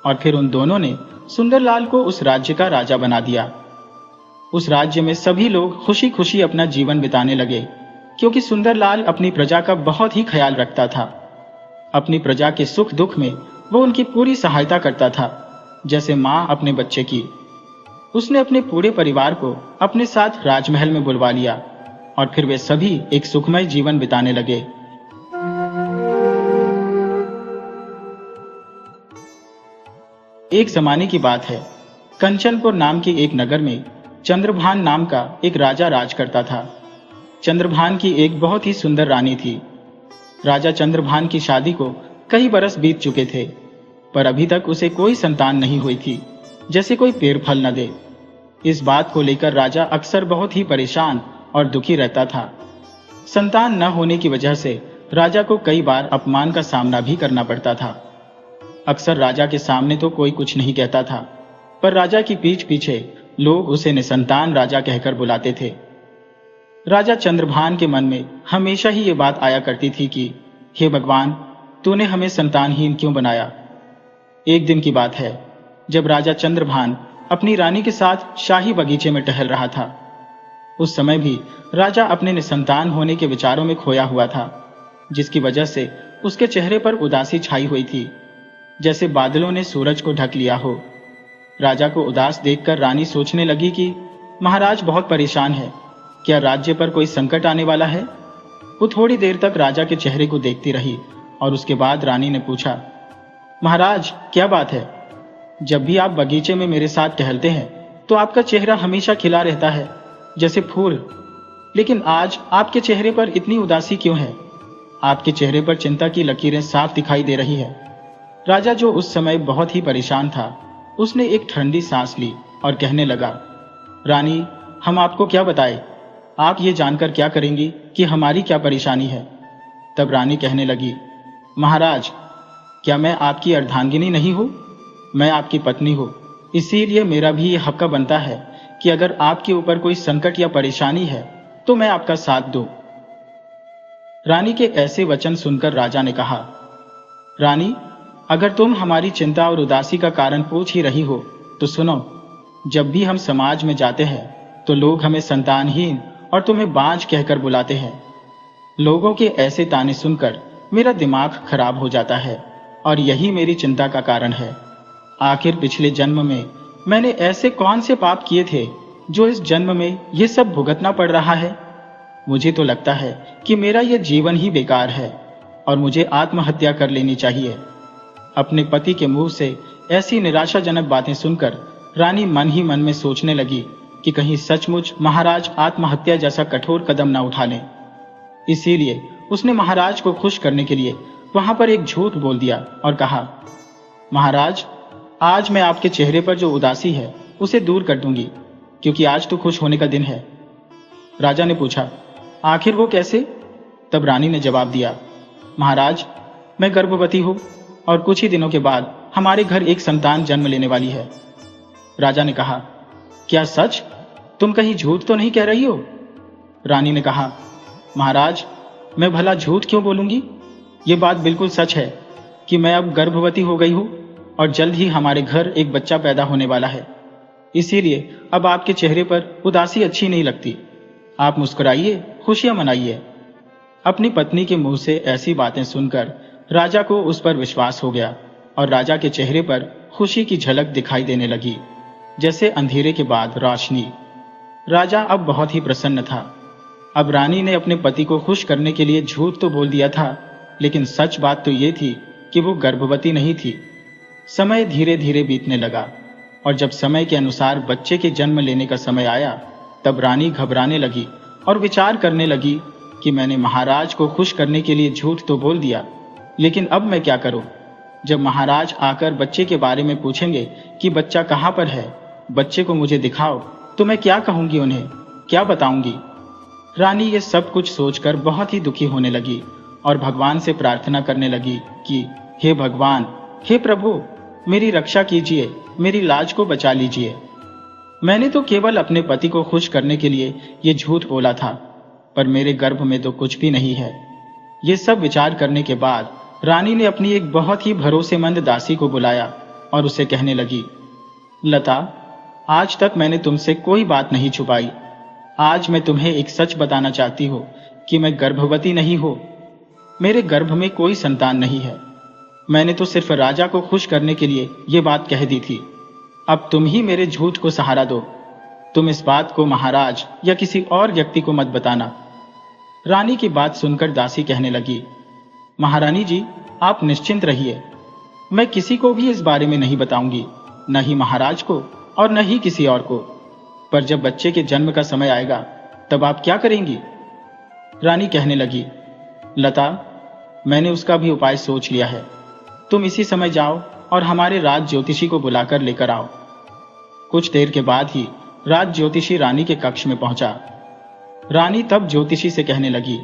और फिर उन दोनों ने सुंदरलाल को उस राज्य का राजा बना दिया। उस राज्य में सभी लोग खुशी खुशी अपना जीवन बिताने लगे, क्योंकि सुंदरलाल अपनी प्रजा का बहुत ही ख्याल रखता था। अपनी प्रजा के सुख दुख में वो उनकी पूरी सहायता करता था, जैसे माँ अपने बच्चे की। उसने अपने पूरे परिवार को अपने साथ राजमहल में बुलवा लिया और फिर वे सभी एक सुखमय जीवन बिताने लगे। एक जमाने की बात है, कंचनपुर नाम के एक नगर में चंद्रभान नाम का एक राजा राज करता था। चंद्रभान की एक बहुत ही सुंदर रानी थी। राजा चंद्रभान की शादी को कई बरस बीत चुके थे, पर अभी तक उसे कोई संतान नहीं हुई थी, जैसे कोई पेड़ फल न दे। इस बात को लेकर राजा अक्सर बहुत ही परेशान और दुखी रहता था। संतान न होने की वजह से राजा को कई बार अपमान का सामना भी करना पड़ता था। अक्सर राजा के सामने तो कोई कुछ नहीं कहता था, पर राजा की पीठ पीछे लोग उसे निसंतान राजा कहकर बुलाते थे। राजा चंद्रभान के मन में हमेशा ही ये बात आया करती थी कि हे भगवान, तूने हमें संतानहीन क्यों बनाया। एक दिन की बात है, जब राजा चंद्रभान अपनी रानी के साथ शाही बगीचे में टहल रहा था। उस समय भी राजा अपने निसंतान होने के विचारों में खोया हुआ था, जिसकी वजह से उसके चेहरे पर उदासी छाई हुई थी, जैसे बादलों ने सूरज को ढक लिया हो। राजा को उदास देखकर रानी सोचने लगी कि महाराज बहुत परेशान है, क्या राज्य पर कोई संकट आने वाला है। वो थोड़ी देर तक राजा के चेहरे को देखती रही और उसके बाद रानी ने पूछा, महाराज क्या बात है। जब भी आप बगीचे में मेरे साथ टहलते हैं तो आपका चेहरा हमेशा खिला रहता है जैसे फूल, लेकिन आज आपके चेहरे पर इतनी उदासी क्यों है। आपके चेहरे पर चिंता की लकीरें साफ दिखाई दे रही है। राजा, जो उस समय बहुत ही परेशान था, उसने एक ठंडी सांस ली और कहने लगा, रानी, हम आपको क्या बताएं, आप ये जानकर क्या करेंगी कि हमारी क्या परेशानी है। तब रानी कहने लगी, महाराज, क्या मैं आपकी अर्धांगिनी नहीं हूं? मैं आपकी पत्नी हूं, इसीलिए मेरा भी ये हक बनता है कि अगर आपके ऊपर कोई संकट या परेशानी है तो मैं आपका साथ दूं। रानी के ऐसे वचन सुनकर राजा ने कहा, रानी, अगर तुम हमारी चिंता और उदासी का कारण पूछ ही रही हो तो सुनो। जब भी हम समाज में जाते हैं तो लोग हमें संतानहीन और तुम्हें बांझ कहकर बुलाते हैं। लोगों के ऐसे ताने सुनकर मेरा दिमाग खराब हो जाता है और यही मेरी चिंता का कारण है। आखिर पिछले जन्म में मैंने ऐसे कौन से पाप किए थे जो इस जन्म में ये सब भुगतना पड़ रहा है। मुझे तो लगता है कि मेरा यह जीवन ही बेकार है और मुझे आत्महत्या कर लेनी चाहिए। अपने पति के मुंह से ऐसी निराशाजनक बातें सुनकर रानी मन ही मन में सोचने लगी कि कहीं सचमुच महाराज आत्महत्या जैसा कठोर कदम न उठा लें। इसीलिए उसने महाराज को खुश करने के लिए वहां पर एक झूठ बोल दिया और कहा, महाराज, आज मैं आपके चेहरे पर जो उदासी है उसे दूर कर दूंगी, क्योंकि आज तो खुश होने का दिन है। राजा ने पूछा, आखिर वो कैसे? तब रानी ने जवाब दिया, महाराज, मैं गर्भवती हूं और कुछ ही दिनों के बाद हमारे घर एक संतान जन्म लेने वाली है। राजा ने कहा, क्या सच? तुम कहीं झूठ तो नहीं कह रही हो? रानी ने कहा, महाराज, मैं भला झूठ क्यों बोलूंगी। ये बात बिल्कुल सच है कि मैं अब गर्भवती हो गई हूं और जल्द ही हमारे घर एक बच्चा पैदा होने वाला है। इसीलिए अब आपके चेहरे पर उदासी अच्छी नहीं लगती। आप मुस्कुराइए, खुशियां मनाइए। अपनी पत्नी के मुंह से ऐसी बातें सुनकर राजा को उस पर विश्वास हो गया और राजा के चेहरे पर खुशी की झलक दिखाई देने लगी, जैसे अंधेरे के बाद रोशनी। राजा अब बहुत ही प्रसन्न था। अब रानी ने अपने पति को खुश करने के लिए झूठ तो बोल दिया था, लेकिन सच बात तो ये थी कि वो गर्भवती नहीं थी। समय धीरे धीरे बीतने लगा और जब समय के अनुसार बच्चे के जन्म लेने का समय आया, तब रानी घबराने लगी और विचार करने लगी कि मैंने महाराज को खुश करने के लिए झूठ तो बोल दिया, लेकिन अब मैं क्या करूं? जब महाराज आकर बच्चे के बारे में पूछेंगे कि बच्चा कहां पर है, बच्चे को मुझे दिखाओ, तो मैं क्या कहूंगी, उन्हें क्या बताऊंगी? रानी ये सब कुछ सोचकर बहुत ही दुखी होने लगी और भगवान से प्रार्थना करने लगी कि हे भगवान, हे प्रभु, मेरी रक्षा कीजिए मेरी लाज को बचा लीजिए। मैंने तो केवल अपने पति को खुश करने के लिए ये झूठ बोला था, पर मेरे गर्भ में तो कुछ भी नहीं है। ये सब विचार करने के बाद रानी ने अपनी एक बहुत ही भरोसेमंद दासी को बुलाया और उसे कहने लगी, लता, आज तक मैंने तुमसे कोई बात नहीं छुपाई। आज मैं तुम्हें एक सच बताना चाहती हूँ कि मैं गर्भवती नहीं हूँ। मेरे गर्भ में कोई संतान नहीं है। मैंने तो सिर्फ राजा को खुश करने के लिए ये बात कह दी थी। अब तुम ही मेरे झूठ को सहारा दो। तुम इस बात को महाराज या किसी और व्यक्ति को मत बताना। रानी की बात सुनकर दासी कहने लगी, महारानी जी, आप निश्चिंत रहिए। मैं किसी को भी इस बारे में नहीं बताऊंगी, न ही महाराज को और न ही किसी और को। पर जब बच्चे के जन्म का समय आएगा तब आप क्या करेंगी? रानी कहने लगी, लता, मैंने उसका भी उपाय सोच लिया है। तुम इसी समय जाओ और हमारे राज ज्योतिषी को बुलाकर लेकर आओ। कुछ देर के बाद ही राज ज्योतिषी रानी के कक्ष में पहुंचा। रानी तब ज्योतिषी से कहने लगी,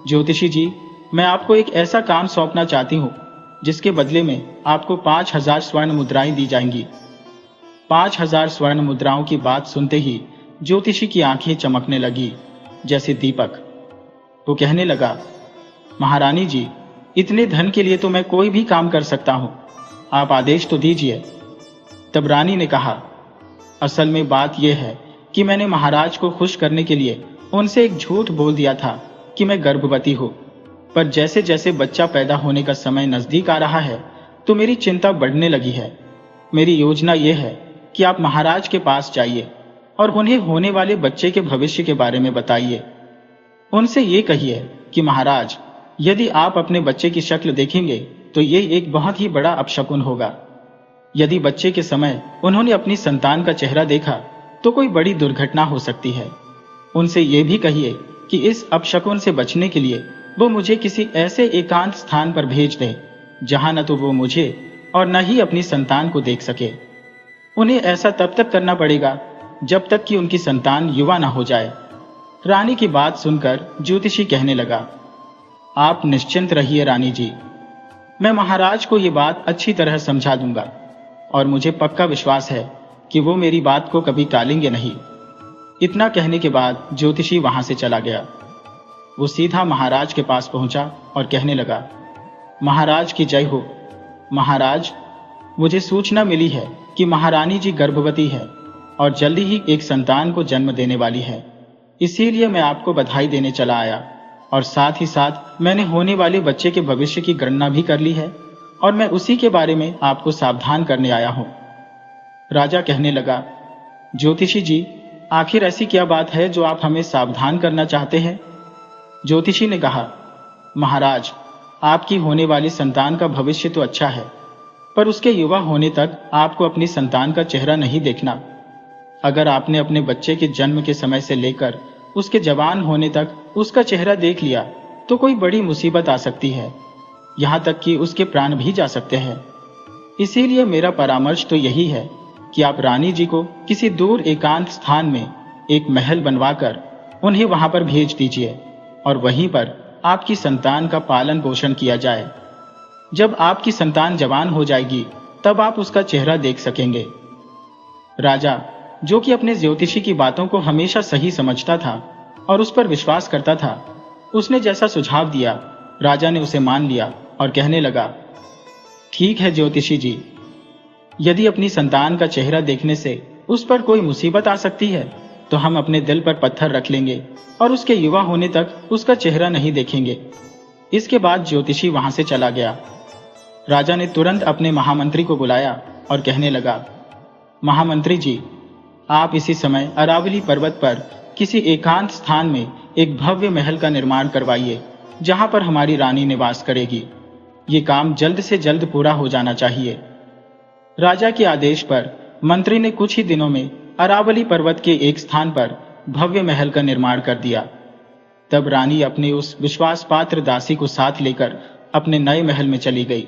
ज्योतिषी जी, मैं आपको एक ऐसा काम सौंपना चाहती हूं जिसके बदले में आपको 5000 स्वर्ण मुद्राएं दी जाएंगी। 5000 स्वर्ण मुद्राओं की बात सुनते ही ज्योतिषी की आंखें चमकने लगी जैसे दीपक। वो कहने लगा, महारानी जी, इतने धन के लिए तो मैं कोई भी काम कर सकता हूं। आप आदेश तो दीजिए। तब रानी ने कहा, असल में बात यह है कि मैंने महाराज को खुश करने के लिए उनसे एक झूठ बोल दिया था कि मैं गर्भवती हूं। पर जैसे जैसे बच्चा पैदा होने का समय नजदीक आ रहा है तो मेरी चिंता बढ़ने लगी है। मेरी योजना यह है कि आप महाराज के पास जाइए और उन्हें होने वाले बच्चे के भविष्य के बारे में बताइए। उनसे ये कहिए कि महाराज, यदि आप अपने बच्चे की शक्ल देखेंगे तो ये एक बहुत ही बड़ा अपशकुन होगा। यदि बच्चे के समय उन्होंने अपनी संतान का चेहरा देखा तो कोई बड़ी दुर्घटना हो सकती है। उनसे ये भी कहिए कि इस अपशकुन से बचने के लिए वो मुझे किसी ऐसे एकांत स्थान पर भेज दें जहां न तो वो मुझे और न ही अपनी संतान को देख सके। उन्हें ऐसा तब तक करना पड़ेगा जब तक कि उनकी संतान युवा न हो जाए। रानी की बात सुनकर ज्योतिषी कहने लगा, आप निश्चिंत रहिए रानी जी, मैं महाराज को ये बात अच्छी तरह समझा दूंगा और मुझे पक्का विश्वास है कि वो मेरी बात को कभी टालेंगे नहीं। इतना कहने के बाद ज्योतिषी वहां से चला गया। वो सीधा महाराज के पास पहुंचा और कहने लगा, महाराज की जय हो। महाराज, मुझे सूचना मिली है कि महारानी जी गर्भवती है और जल्दी ही एक संतान को जन्म देने वाली है। इसीलिए मैं आपको बधाई देने चला आया और साथ ही साथ मैंने होने वाले बच्चे के भविष्य की गणना भी कर ली है और मैं उसी के बारे में आपको सावधान करने आया हूं। राजा कहने लगा, ज्योतिषी जी, आखिर ऐसी क्या बात है जो आप हमें सावधान करना चाहते हैं? ज्योतिषी ने कहा, महाराज, आपकी होने वाली संतान का भविष्य तो अच्छा है, पर उसके युवा होने तक आपको अपनी संतान का चेहरा नहीं देखना। अगर आपने अपने बच्चे के जन्म के समय से लेकर उसके जवान होने तक उसका चेहरा देख लिया तो कोई बड़ी मुसीबत आ सकती है, यहां तक कि उसके प्राण भी जा सकते हैं। इसीलिए मेरा परामर्श तो यही है कि आप रानी जी को किसी दूर एकांत स्थान में एक महल बनवाकर उन्हें वहां पर भेज दीजिए और वहीं पर आपकी संतान का पालन पोषण किया जाए। जब आपकी संतान जवान हो जाएगी तब आप उसका चेहरा देख सकेंगे। राजा, जो कि अपने ज्योतिषी की बातों को हमेशा सही समझता था और उस पर विश्वास करता था, उसने जैसा सुझाव दिया राजा ने उसे मान लिया और कहने लगा, ठीक है ज्योतिषी जी, यदि अपनी संतान का चेहरा देखने से उस पर कोई मुसीबत आ सकती है तो हम अपने दिल पर पत्थर रख लेंगे और उसके युवा होने तक उसका चेहरा नहीं देखेंगे। इसके बाद ज्योतिषी वहां से चला गया। राजा ने तुरंत अपने महामंत्री को बुलाया और कहने लगा, महामंत्री जी, आप इसी समय अरावली पर्वत पर किसी एकांत स्थान में एक भव्य महल का निर्माण करवाइए जहां पर हमारी रानी निवास करेगी। ये काम जल्द से जल्द पूरा हो जाना चाहिए। राजा के आदेश पर मंत्री ने कुछ ही दिनों में अरावली पर्वत के एक स्थान पर भव्य महल का निर्माण कर दिया। तब रानी अपने उस विश्वास पात्र दासी को साथ लेकर अपने नए महल में चली गई।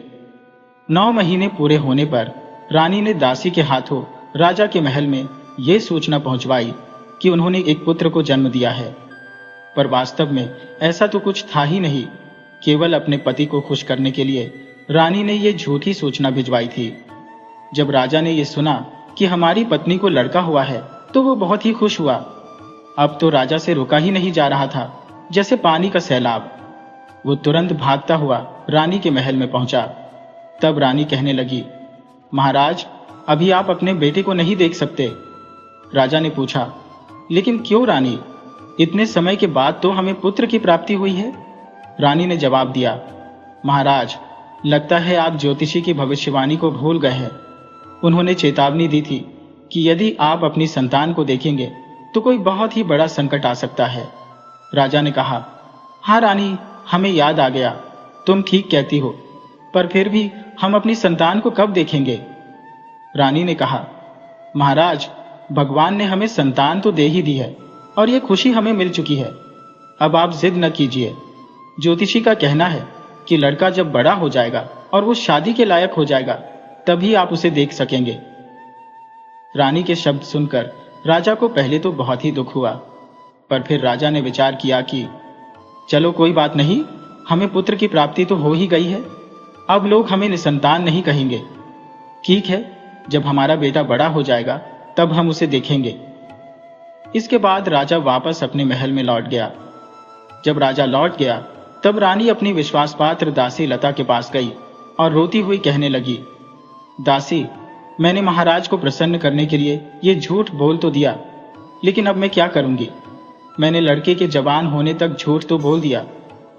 9 महीने पूरे होने पर रानी ने दासी के हाथों राजा के महल में यह सूचना पहुंचवाई कि उन्होंने एक पुत्र को जन्म दिया है। पर वास्तव में ऐसा तो कुछ था ही नहीं, केवल अपने पति को खुश करने के लिए रानी ने यह झूठी सूचना भिजवाई थी। जब राजा ने यह सुना कि हमारी पत्नी को लड़का हुआ है तो वो बहुत ही खुश हुआ। अब तो राजा से रुका ही नहीं जा रहा था, जैसे पानी का सैलाब। वो तुरंत भागता हुआ रानी के महल में पहुंचा। तब रानी कहने लगी, महाराज, अभी आप अपने बेटे को नहीं देख सकते। राजा ने पूछा, लेकिन क्यों रानी? इतने समय के बाद तो हमें पुत्र की प्राप्ति हुई है। रानी ने जवाब दिया, महाराज, लगता है आप ज्योतिषी की भविष्यवाणी को भूल गए हैं। उन्होंने चेतावनी दी थी कि यदि आप अपनी संतान को देखेंगे तो कोई बहुत ही बड़ा संकट आ सकता है। राजा ने कहा, हाँ रानी, हमें याद आ गया, तुम ठीक कहती हो, पर फिर भी हम अपनी संतान को कब देखेंगे? रानी ने कहा, महाराज, भगवान ने हमें संतान तो दे ही दी है और यह खुशी हमें मिल चुकी है। अब आप जिद न कीजिए। ज्योतिषी का कहना है कि लड़का जब बड़ा हो जाएगा और वो शादी के लायक हो जाएगा तभी आप उसे देख सकेंगे। रानी के शब्द सुनकर राजा को पहले तो बहुत ही दुख हुआ, पर फिर राजा ने विचार किया कि चलो कोई बात नहीं, हमें पुत्र की प्राप्ति तो हो ही गई है, अब लोग हमें निसंतान नहीं कहेंगे। ठीक है, जब हमारा बेटा बड़ा हो जाएगा तब हम उसे देखेंगे। इसके बाद राजा वापस अपने महल में लौट गया। जब राजा लौट गया तब रानी अपनी विश्वासपात्र दासी लता के पास गई और रोती हुई कहने लगी, दासी, मैंने महाराज को प्रसन्न करने के लिए ये झूठ बोल तो दिया, लेकिन अब मैं क्या करूंगी? मैंने लड़के के जवान होने तक झूठ तो बोल दिया,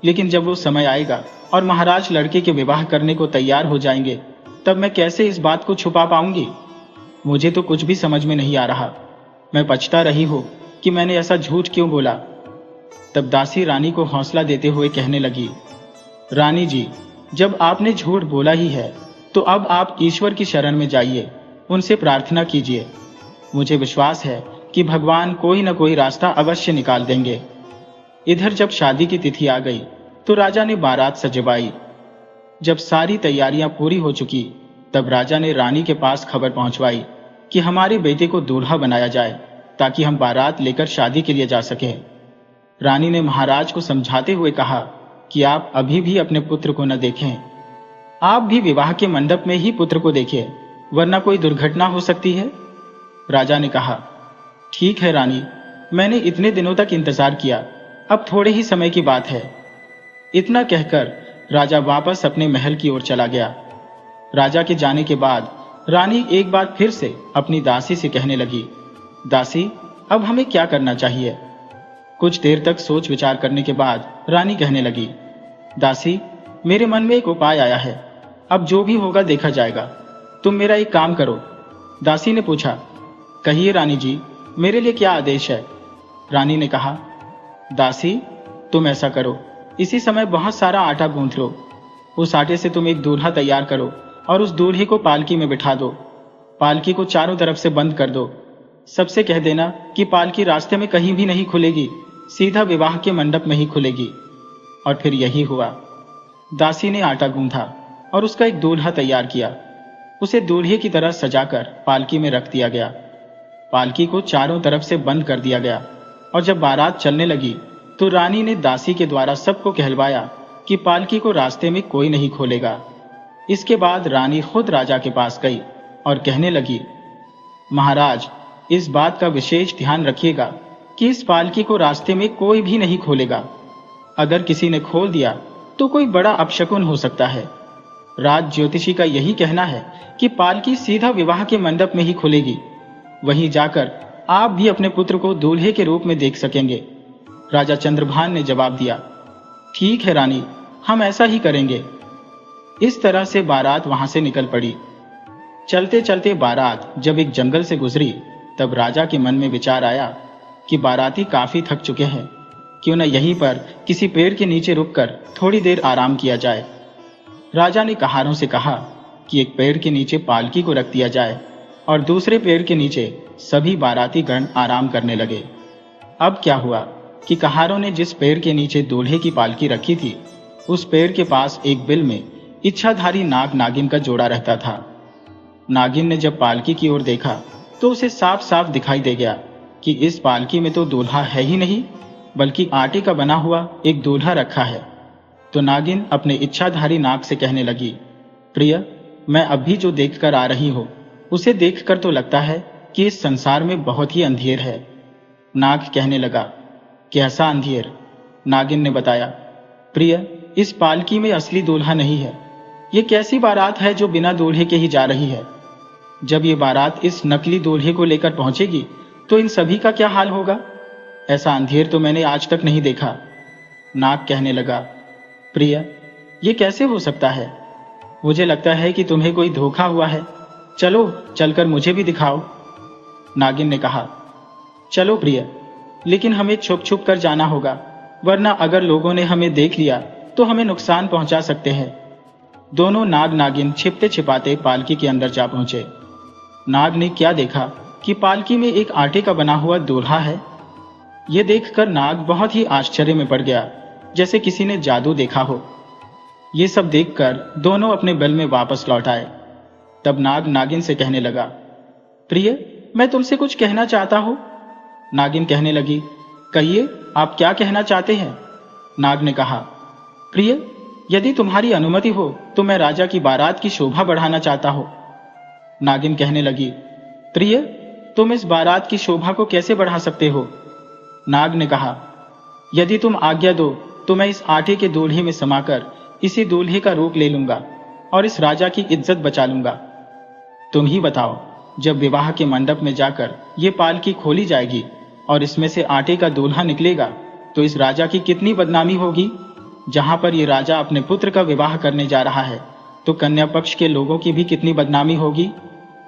लेकिन जब वो समय आएगा और महाराज लड़के के विवाह करने को तैयार हो जाएंगे तब मैं कैसे इस बात को छुपा पाऊंगी? मुझे तो कुछ भी समझ में नहीं आ रहा। मैं पछता रही हूं कि मैंने ऐसा झूठ क्यों बोला। तब दासी रानी को हौसला देते हुए कहने लगी, रानी जी, जब आपने झूठ बोला ही है तो अब आप ईश्वर की शरण में जाइए, उनसे प्रार्थना कीजिए। मुझे विश्वास है कि भगवान कोई न कोई रास्ता अवश्य निकाल देंगे। इधर जब शादी की तिथि आ गई तो राजा ने बारात सजवाई। जब सारी तैयारियां पूरी हो चुकी तब राजा ने रानी के पास खबर पहुंचवाई कि हमारे बेटे को दूल्हा बनाया जाए ताकि हम बारात लेकर शादी के लिए जा सकें। रानी ने महाराज को समझाते हुए कहा कि आप अभी भी अपने पुत्र को न देखें, आप भी विवाह के मंडप में ही पुत्र को देखिए, वरना कोई दुर्घटना हो सकती है। राजा ने कहा, ठीक है रानी, मैंने इतने दिनों तक इंतजार किया, अब थोड़े ही समय की बात है। इतना कहकर राजा वापस अपने महल की ओर चला गया। राजा के जाने के बाद रानी एक बार फिर से अपनी दासी से कहने लगी, दासी, अब हमें क्या करना चाहिए? कुछ देर तक सोच विचार करने के बाद रानी कहने लगी, दासी, मेरे मन में एक उपाय आया है, अब जो भी होगा देखा जाएगा, तुम मेरा एक काम करो। दासी ने पूछा, कहिए रानी जी, मेरे लिए क्या आदेश है? रानी ने कहा, दासी, तुम ऐसा करो, इसी समय बहुत सारा आटा गूंथ लो, उस आटे से तुम एक दूल्हा तैयार करो और उस दूल्हे को पालकी में बिठा दो। पालकी को चारों तरफ से बंद कर दो। सबसे कह देना कि पालकी रास्ते में कहीं भी नहीं खुलेगी, सीधा विवाह के मंडप में ही खुलेगी। और फिर यही हुआ। दासी ने आटा गूंथा और उसका एक दूल्हा तैयार किया। उसे दूल्हे की तरह सजाकर पालकी में रख दिया गया। पालकी को चारों तरफ से बंद कर दिया गया और जब बारात चलने लगी तो रानी ने दासी के द्वारा सबको कहलवाया कि पालकी को रास्ते में कोई नहीं खोलेगा। इसके बाद रानी खुद राजा के पास गई और कहने लगी, महाराज, इस बात का विशेष ध्यान रखिएगा कि इस पालकी को रास्ते में कोई भी नहीं खोलेगा। अगर किसी ने खोल दिया तो कोई बड़ा अपशकुन हो सकता है। राज ज्योतिषी का यही कहना है कि पालकी सीधा विवाह के मंडप में ही खुलेगी, वहीं जाकर आप भी अपने पुत्र को दूल्हे के रूप में देख सकेंगे। राजा चंद्रभान ने जवाब दिया, ठीक है रानी, हम ऐसा ही करेंगे। इस तरह से बारात वहां से निकल पड़ी। चलते चलते बारात जब एक जंगल से गुजरी तब राजा के मन में विचार आया कि बाराती काफी थक चुके हैं, क्यों न यहीं पर किसी पेड़ के नीचे रुककर थोड़ी देर आराम किया जाए। राजा ने कहारों से कहा कि एक पेड़ के नीचे पालकी को रख दिया जाए और दूसरे पेड़ के नीचे सभी बाराती गण आराम करने लगे। अब क्या हुआ कि कहारों ने जिस पेड़ के नीचे दूल्हे की पालकी रखी थी, उस पेड़ के पास एक बिल में इच्छाधारी नाग नागिन का जोड़ा रहता था। नागिन ने जब पालकी की ओर देखा तो उसे साफ साफ दिखाई दे गया कि इस पालकी में तो दूल्हा है ही नहीं, बल्कि आटे का बना हुआ एक दूल्हा रखा है। तो नागिन अपने इच्छाधारी नाग से कहने लगी, प्रिय, मैं अभी जो देखकर आ रही हूं उसे देखकर तो लगता है कि इस संसार में बहुत ही अंधेर है। नाग कहने लगा, कैसा अंधेर? नागिन ने बताया, प्रिय, इस पालकी में असली दूल्हा नहीं है। ये कैसी बारात है जो बिना दूल्हे के ही जा रही है? जब ये बारात इस नकली दूल्हे को लेकर पहुंचेगी तो इन सभी का क्या हाल होगा? ऐसा अंधेर तो मैंने आज तक नहीं देखा। नाग कहने लगा, प्रिय, ये कैसे हो सकता है? मुझे लगता है कि तुम्हें कोई धोखा हुआ है। चलो, चलकर मुझे भी दिखाओ। नागिन ने कहा, चलो प्रिय, लेकिन हमें छुप छुप कर जाना होगा, वरना अगर लोगों ने हमें देख लिया तो हमें नुकसान पहुंचा सकते हैं। दोनों नाग नागिन छिपते छिपाते पालकी के अंदर जा पहुंचे। नाग ने क्या देखा कि पालकी में एक आटे का बना हुआ दूल्हा है। यह देखकर नाग बहुत ही आश्चर्य में पड़ गया, जैसे किसी ने जादू देखा हो। ये सब देखकर दोनों अपने बल में वापस लौट आए। तब नाग नागिन से कहने लगा, प्रिय, मैं तुमसे कुछ कहना चाहता हूं। नागिन कहने लगी, कहिए, आप क्या कहना चाहते हैं? नाग ने कहा, प्रिय, यदि तुम्हारी अनुमति हो तो मैं राजा की बारात की शोभा बढ़ाना चाहता हूं। नागिन कहने लगी, प्रिय, तुम इस बारात की शोभा को कैसे बढ़ा सकते हो? नाग ने कहा, यदि तुम आज्ञा दो तो मैं इस आटे के दूल्हे में समाकर इसी दूल्हे का रूप ले लूंगा और इस राजा की इज्जत बचा लूंगा। तुम ही बताओ, जब विवाह के मंडप में जाकर ये पालकी खोली जाएगी और इसमें से आटे का दूल्हा निकलेगा तो इस राजा की कितनी बदनामी होगी। जहां पर ये राजा अपने पुत्र का विवाह करने जा रहा है तो कन्या पक्ष के लोगों की भी कितनी बदनामी होगी।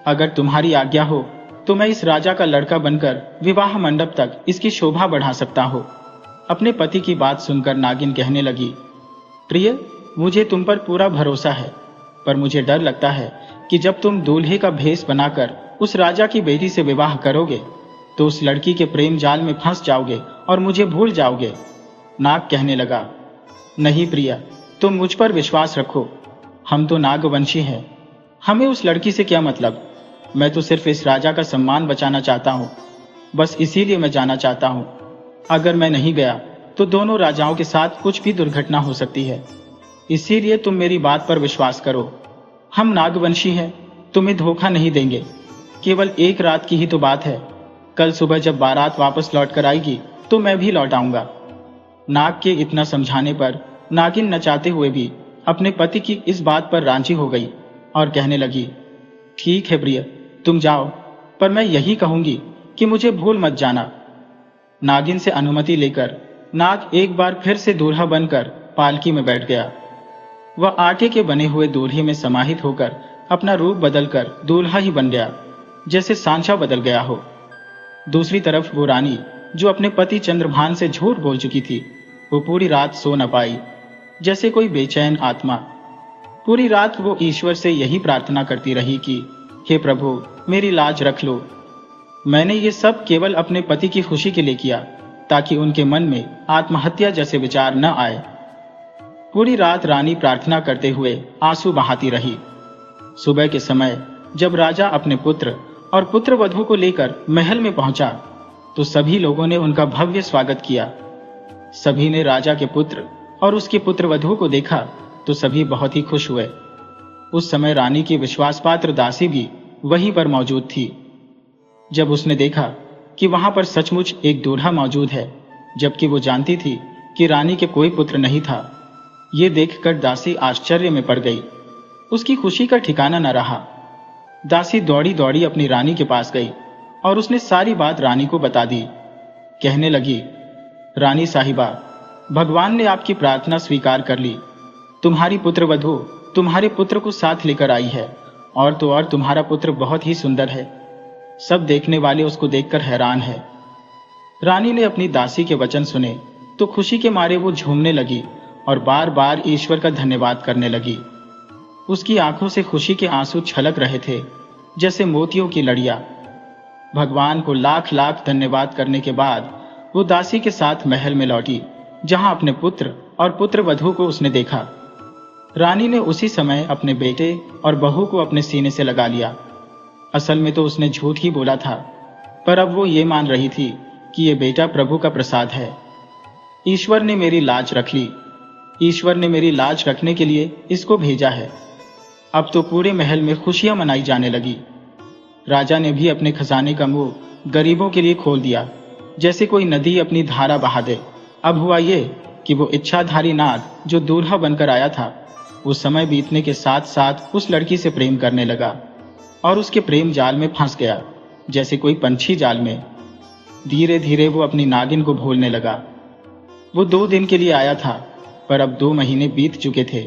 अगर तुम्हारी आज्ञा हो तो मैं इस राजा का लड़का बनकर विवाह मंडप तक इसकी शोभा बढ़ा सकता हूं। अपने पति की बात सुनकर नागिन कहने लगी, प्रिय, मुझे तुम पर पूरा भरोसा है, पर मुझे डर लगता है कि जब तुम दूल्हे का भेष बनाकर उस राजा की बेटी से विवाह करोगे तो उस लड़की के प्रेम जाल में फंस जाओगे और मुझे भूल जाओगे। नाग कहने लगा, नहीं प्रिया, तुम मुझ पर विश्वास रखो। हम तो नागवंशी हैं, हमें उस लड़की से क्या मतलब। मैं तो सिर्फ इस राजा का सम्मान बचाना चाहता हूँ, बस इसीलिए मैं जाना चाहता हूँ। अगर मैं नहीं गया तो दोनों राजाओं के साथ कुछ भी दुर्घटना हो सकती है, इसीलिए तुम मेरी बात पर विश्वास करो। हम नागवंशी हैं, तुम्हें धोखा नहीं देंगे। केवल एक रात की ही तो बात है, कल सुबह जब बारात वापस लौट कर आएगी तो मैं भी लौट आऊंगा। नाग के इतना समझाने पर नागिन न चाहते हुए भी अपने पति की इस बात पर रांझी हो गई और कहने लगी, ठीक है प्रिय, तुम जाओ, पर मैं यही कहूंगी कि मुझे भूल मत जाना। नागिन से अनुमति लेकर नाग एक बार फिर से दूल्हा बनकर पालकी में बैठ गया। वह आटे के बने हुए दूल्हे में समाहित होकर अपना रूप बदलकर दूल्हा ही बन गया, जैसे सांचा बदल गया हो। दूसरी तरफ वो रानी, जो अपने पति चंद्रभान से झूठ बोल चुकी थी, वो पूरी रात सो न पाई, जैसे कोई बेचैन आत्मा। पूरी रात वो ईश्वर से यही प्रार्थना करती रही कि हे प्रभु, मेरी लाज रख लो। मैंने ये सब केवल अपने पति की खुशी के लिए किया, ताकि उनके मन में आत्महत्या जैसे विचार न आए। पूरी रात रानी प्रार्थना करते हुए आंसू बहाती रही। सुबह के समय जब राजा अपने पुत्र और पुत्र वधू को लेकर महल में पहुंचा तो सभी लोगों ने उनका भव्य स्वागत किया। सभी ने राजा के पुत्र और उसके पुत्र वधू को देखा तो सभी बहुत ही खुश हुए। उस समय रानी की विश्वासपात्र दासी भी वहीं पर मौजूद थी। जब उसने देखा कि वहां पर सचमुच एक दूल्हा मौजूद है, जबकि वो जानती थी कि रानी के कोई पुत्र नहीं था, ये देखकर दासी आश्चर्य में पड़ गई। उसकी खुशी का ठिकाना न रहा। दासी दौड़ी दौड़ी अपनी रानी के पास गई और उसने सारी बात रानी को बता दी। कहने लगी, रानी साहिबा, भगवान ने आपकी प्रार्थना स्वीकार कर ली। तुम्हारी पुत्र वधू तुम्हारे पुत्र को साथ लेकर आई है, और तो और तुम्हारा पुत्र बहुत ही सुंदर है। सब देखने वाले उसको देखकर हैरान है। रानी ने अपनी दासी के वचन सुने तो खुशी के मारे वो झूमने लगी और बार बार ईश्वर का धन्यवाद करने लगी। उसकी आंखों से खुशी के आंसू छलक रहे थे, जैसे मोतियों की लड़ियां। भगवान को लाख लाख धन्यवाद करने के बाद वो दासी के साथ महल में लौटी, जहां अपने पुत्र और पुत्र वधू को उसने देखा। रानी ने उसी समय अपने बेटे और बहू को अपने सीने से लगा लिया। असल में तो उसने झूठ ही बोला था, पर अब वो ये मान रही थी कि ये बेटा प्रभु का प्रसाद है। ईश्वर ने मेरी लाज रख ली, ईश्वर ने मेरी लाज रखने के लिए इसको भेजा है। अब तो पूरे महल में खुशियां मनाई जाने लगी। राजा ने भी अपने खजाने का मुंह गरीबों के लिए खोल दिया, जैसे कोई नदी अपनी धारा बहा दे। अब हुआ ये कि वो इच्छाधारी नाग जो दूल्हा बनकर आया था, वो समय बीतने के साथ साथ उस लड़की से प्रेम करने लगा और उसके प्रेम जाल में फंस गया, जैसे कोई पंछी जाल में। धीरे धीरे वो अपनी नागिन को भूलने लगा। वो 2 दिन के लिए आया था, पर अब 2 महीने बीत चुके थे।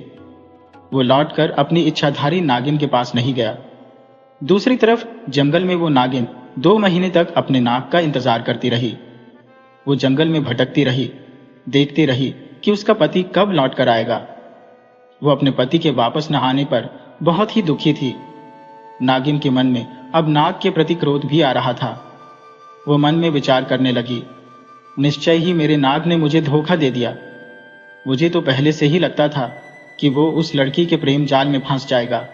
वो लौटकर अपनी इच्छाधारी नागिन के पास नहीं गया। दूसरी तरफ जंगल में वो नागिन 2 महीने तक अपने नाग का इंतजार करती रही। वो जंगल में भटकती रही, देखती रही कि उसका पति कब लौट कर आएगा। वो अपने पति के वापस न आने पर बहुत ही दुखी थी। नागिन के मन में अब नाग के प्रति क्रोध भी आ रहा था। वो मन में विचार करने लगी, निश्चय ही मेरे नाग ने मुझे धोखा दे दिया। मुझे तो पहले से ही लगता था कि वो उस लड़की के प्रेम जाल में फंस जाएगा।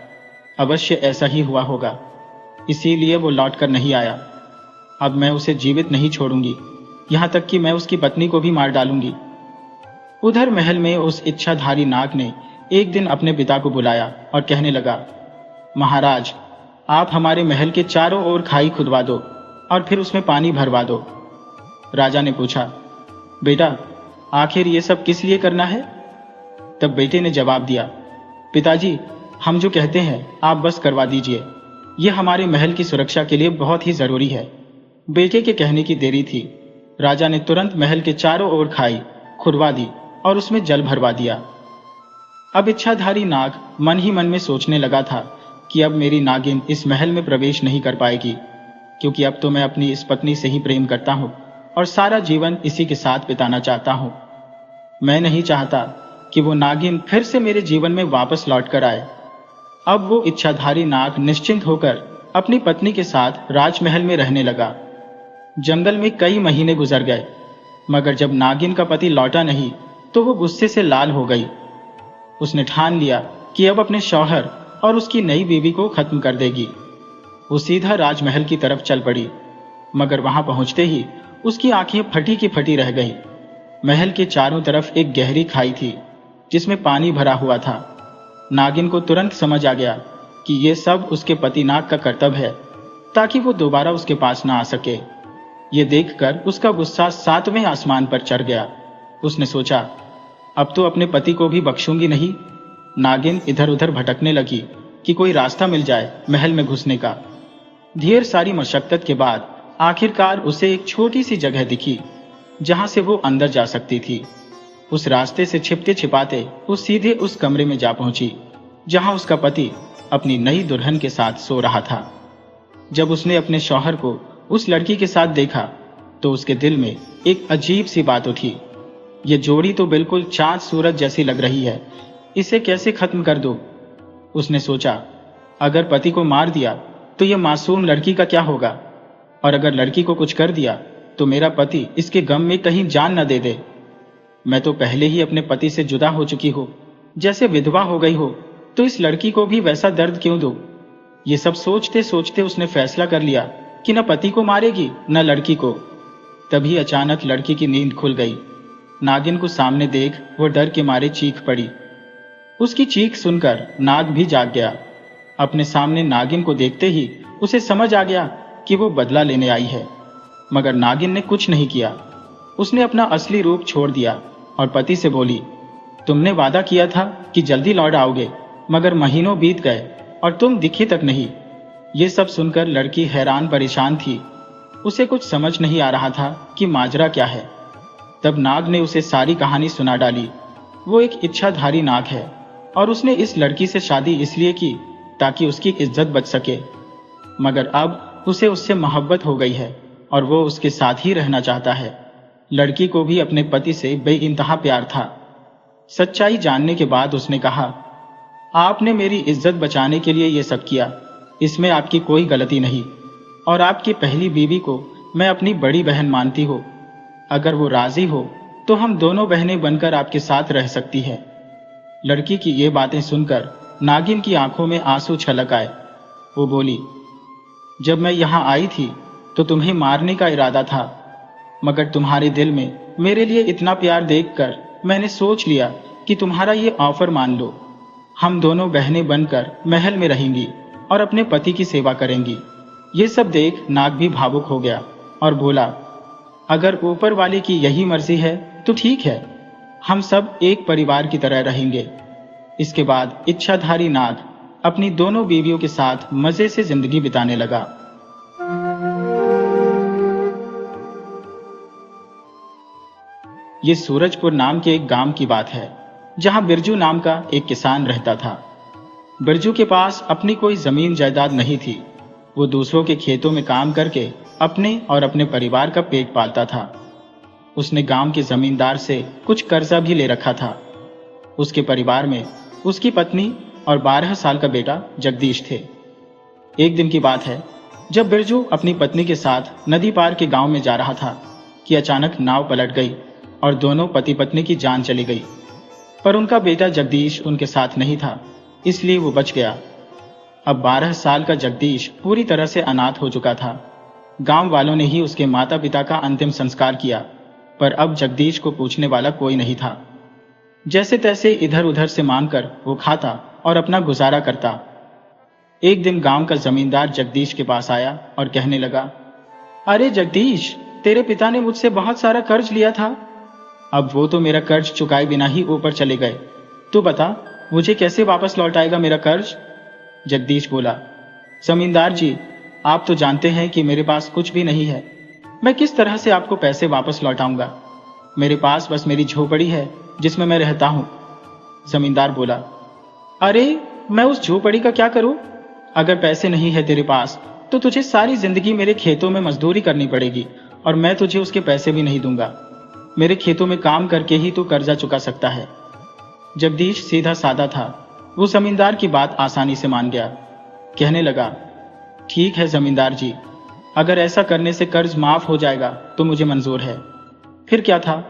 अवश्य ऐसा ही हुआ होगा, इसीलिए वो लौट कर नहीं आया। अब मैं उसे जीवित नहीं छोड़ूंगी, यहां तक कि मैं उसकी पत्नी को भी मार डालूंगी। उधर महल में उस इच्छाधारी नाग ने एक दिन अपने पिता को बुलाया और कहने लगा, महाराज, आप हमारे महल के चारों ओर खाई खुदवा दो और फिर उसमें पानी भरवा दो। राजा ने पूछा, बेटा, आखिर ये सब किस लिए करना है? तब बेटे ने जवाब दिया, पिताजी, हम जो कहते हैं आप बस करवा दीजिए। यह हमारे महल की सुरक्षा के लिए बहुत ही जरूरी है। बेटे के कहने की देरी थी। राजा ने तुरंत महल के चारों ओर खाई खुदवा दी और उसमें जल भरवा दिया। अब इच्छाधारी नाग मन ही मन में सोचने लगा था कि अब मेरी नागिन इस महल में प्रवेश नहीं कर पाएगी, क्योंकि अब तो मैं अपनी इस पत्नी से ही प्रेम करता हूं और सारा जीवन इसी के साथ बिताना चाहता हूं। मैं नहीं चाहता कि वो नागिन फिर से मेरे जीवन में वापस लौट कर आए। अब वो इच्छाधारी नाग निश्चिंत होकर अपनी पत्नी के साथ राजमहल में रहने लगा। जंगल में कई महीने गुजर गए, मगर जब नागिन का पति लौटा नहीं तो वो गुस्से से लाल हो गई। उसने ठान लिया कि अब अपने शौहर और उसकी नई बीवी को खत्म कर देगी। वो सीधा राजमहल की तरफ चल पड़ी, मगर वहां पहुंचते ही उसकी आंखें फटी की फटी रह गई। महल के चारों तरफ एक गहरी खाई थी जिसमें पानी भरा हुआ था। नागिन को तुरंत समझ आ गया कि ये सब उसके पति नाग का कर्तव्य है, ताकि वो दोबारा उसके पास ना आ सके। ये देखकर उसका गुस्सा 7वें आसमान पर चढ़ गया। उसने सोचा, अब तो अपने पति को भी बख्शूंगी नहीं। नागिन इधर उधर भटकने लगी कि कोई रास्ता मिल जाए महल में घुसने का। ढेर सारी मशक्कत के बाद आखिरकार उसे एक छोटी सी जगह दिखी जहां से वो अंदर जा सकती थी। उस रास्ते से छिपते छिपाते वो सीधे उस कमरे में जा पहुंची जहां उसका पति अपनी नई दुल्हन के साथ सो रहा था। जब उसने अपने शौहर को उस लड़की के साथ देखा तो उसके दिल में एक अजीब सी बात उठी। ये जोड़ी तो बिल्कुल चांद सूरज जैसी लग रही है, इसे कैसे खत्म कर दूं? उसने सोचा, अगर पति को मार दिया तो ये मासूम लड़की का क्या होगा, और अगर लड़की को कुछ कर दिया तो मेरा पति इसके गम में कहीं जान न दे दे। मैं तो पहले ही अपने पति से जुदा हो चुकी हूं, जैसे विधवा हो गई हो, तो इस लड़की को भी वैसा दर्द क्यों दूं? ये सब सोचते सोचते उसने फैसला कर लिया कि न पति को मारेगी न लड़की को। तभी अचानक लड़की की नींद खुल गई। नागिन को सामने देख वो डर के मारे चीख पड़ी। उसकी चीख सुनकर नाग भी जाग गया। अपने सामने नागिन को देखते ही उसे समझ आ गया कि वो बदला लेने आई है, मगर नागिन ने कुछ नहीं किया। उसने अपना असली रूप छोड़ दिया और पति से बोली, तुमने वादा किया था कि जल्दी लौट आओगे, मगर महीनों बीत गए और तुम दिखे तक नहीं। ये सब सुनकर लड़की हैरान परेशान थी। उसे कुछ समझ नहीं आ रहा था कि माजरा क्या है। तब नाग ने उसे सारी कहानी सुना डाली। वो एक इच्छाधारी नाग है और उसने इस लड़की से शादी इसलिए की ताकि उसकी इज्जत बच सके, मगर अब उसे उससे मोहब्बत हो गई है और वो उसके साथ ही रहना चाहता है। लड़की को भी अपने पति से बेइंतहा प्यार था। सच्चाई जानने के बाद उसने कहा, आपने मेरी इज्जत बचाने के लिए ये सब किया, इसमें आपकी कोई गलती नहीं, और आपकी पहली बीवी को मैं अपनी बड़ी बहन मानती हूँ। अगर वो राजी हो तो हम दोनों बहनें बनकर आपके साथ रह सकती है। लड़की की ये बातें सुनकर नागिन की आंखों में आंसू छलक आए। वो बोली, जब मैं यहाँ आई थी तो तुम्हें मारने का इरादा था, मगर तुम्हारे दिल में मेरे लिए इतना प्यार देखकर मैंने सोच लिया कि तुम्हारा ये ऑफर मान लो। हम दोनों बहनें बनकर महल में रहेंगी और अपने पति की सेवा करेंगी। ये सब देख नाग भी भावुक हो गया और बोला, अगर ऊपर वाले की यही मर्जी है तो ठीक है, हम सब एक परिवार की तरह रहेंगे। इसके बाद इच्छाधारी नाग अपनी दोनों बीवियों के साथ मजे से जिंदगी बिताने लगा। ये सूरजपुर नाम के एक गांव की बात है, जहां बिरजू नाम का एक किसान रहता था। बिरजू के पास अपनी कोई जमीन जायदाद नहीं थी। वो दूसरों के खेतों में काम करके अपने और अपने परिवार का पेट पालता था। उसने गांव के जमींदार से कुछ कर्जा भी ले रखा था। उसके परिवार में उसकी पत्नी और 12 साल का बेटा जगदीश थे। एक दिन की बात है, जब बिरजू अपनी पत्नी के साथ नदी पार के गांव में जा रहा था कि अचानक नाव पलट गई और दोनों पति पत्नी की जान चली गई। पर उनका बेटा जगदीश उनके साथ नहीं था, इसलिए वो बच गया। अब 12 साल का जगदीश पूरी तरह से अनाथ हो चुका था। गांव वालों ने ही उसके माता पिता का अंतिम संस्कार किया, पर अब जगदीश को पूछने वाला कोई नहीं था। जैसे तैसे इधर उधर से मांगकर वो खाता और अपना गुजारा करता। एक दिन गांव का जमींदार जगदीश के पास आया और कहने लगा, अरे जगदीश, तेरे पिता ने मुझसे बहुत सारा कर्ज लिया था। अब वो तो मेरा कर्ज चुकाए बिना ही ऊपर चले गए। तू बता, मुझे कैसे वापस लौट आएगा मेरा कर्ज? जगदीश बोला, जमींदार जी, आप तो जानते हैं कि मेरे पास कुछ भी नहीं है। मैं किस तरह से आपको पैसे वापस लौटाऊंगा? मेरे पास बस मेरी झोपड़ी है जिसमें मैं रहता हूं। जमींदार बोला, अरे मैं उस झोपड़ी का क्या करूं? अगर पैसे नहीं है तेरे पास तो तुझे सारी जिंदगी मेरे खेतों में मजदूरी करनी पड़ेगी और मैं तुझे उसके पैसे भी नहीं दूंगा। मेरे खेतों में काम करके ही तू कर्जा चुका सकता है। जगदीश सीधा साधा था। वो जमींदार की बात आसानी से मान गया। कहने लगा, ठीक है जमींदार जी, अगर ऐसा करने से कर्ज माफ हो जाएगा तो मुझे मंजूर है। फिर क्या था,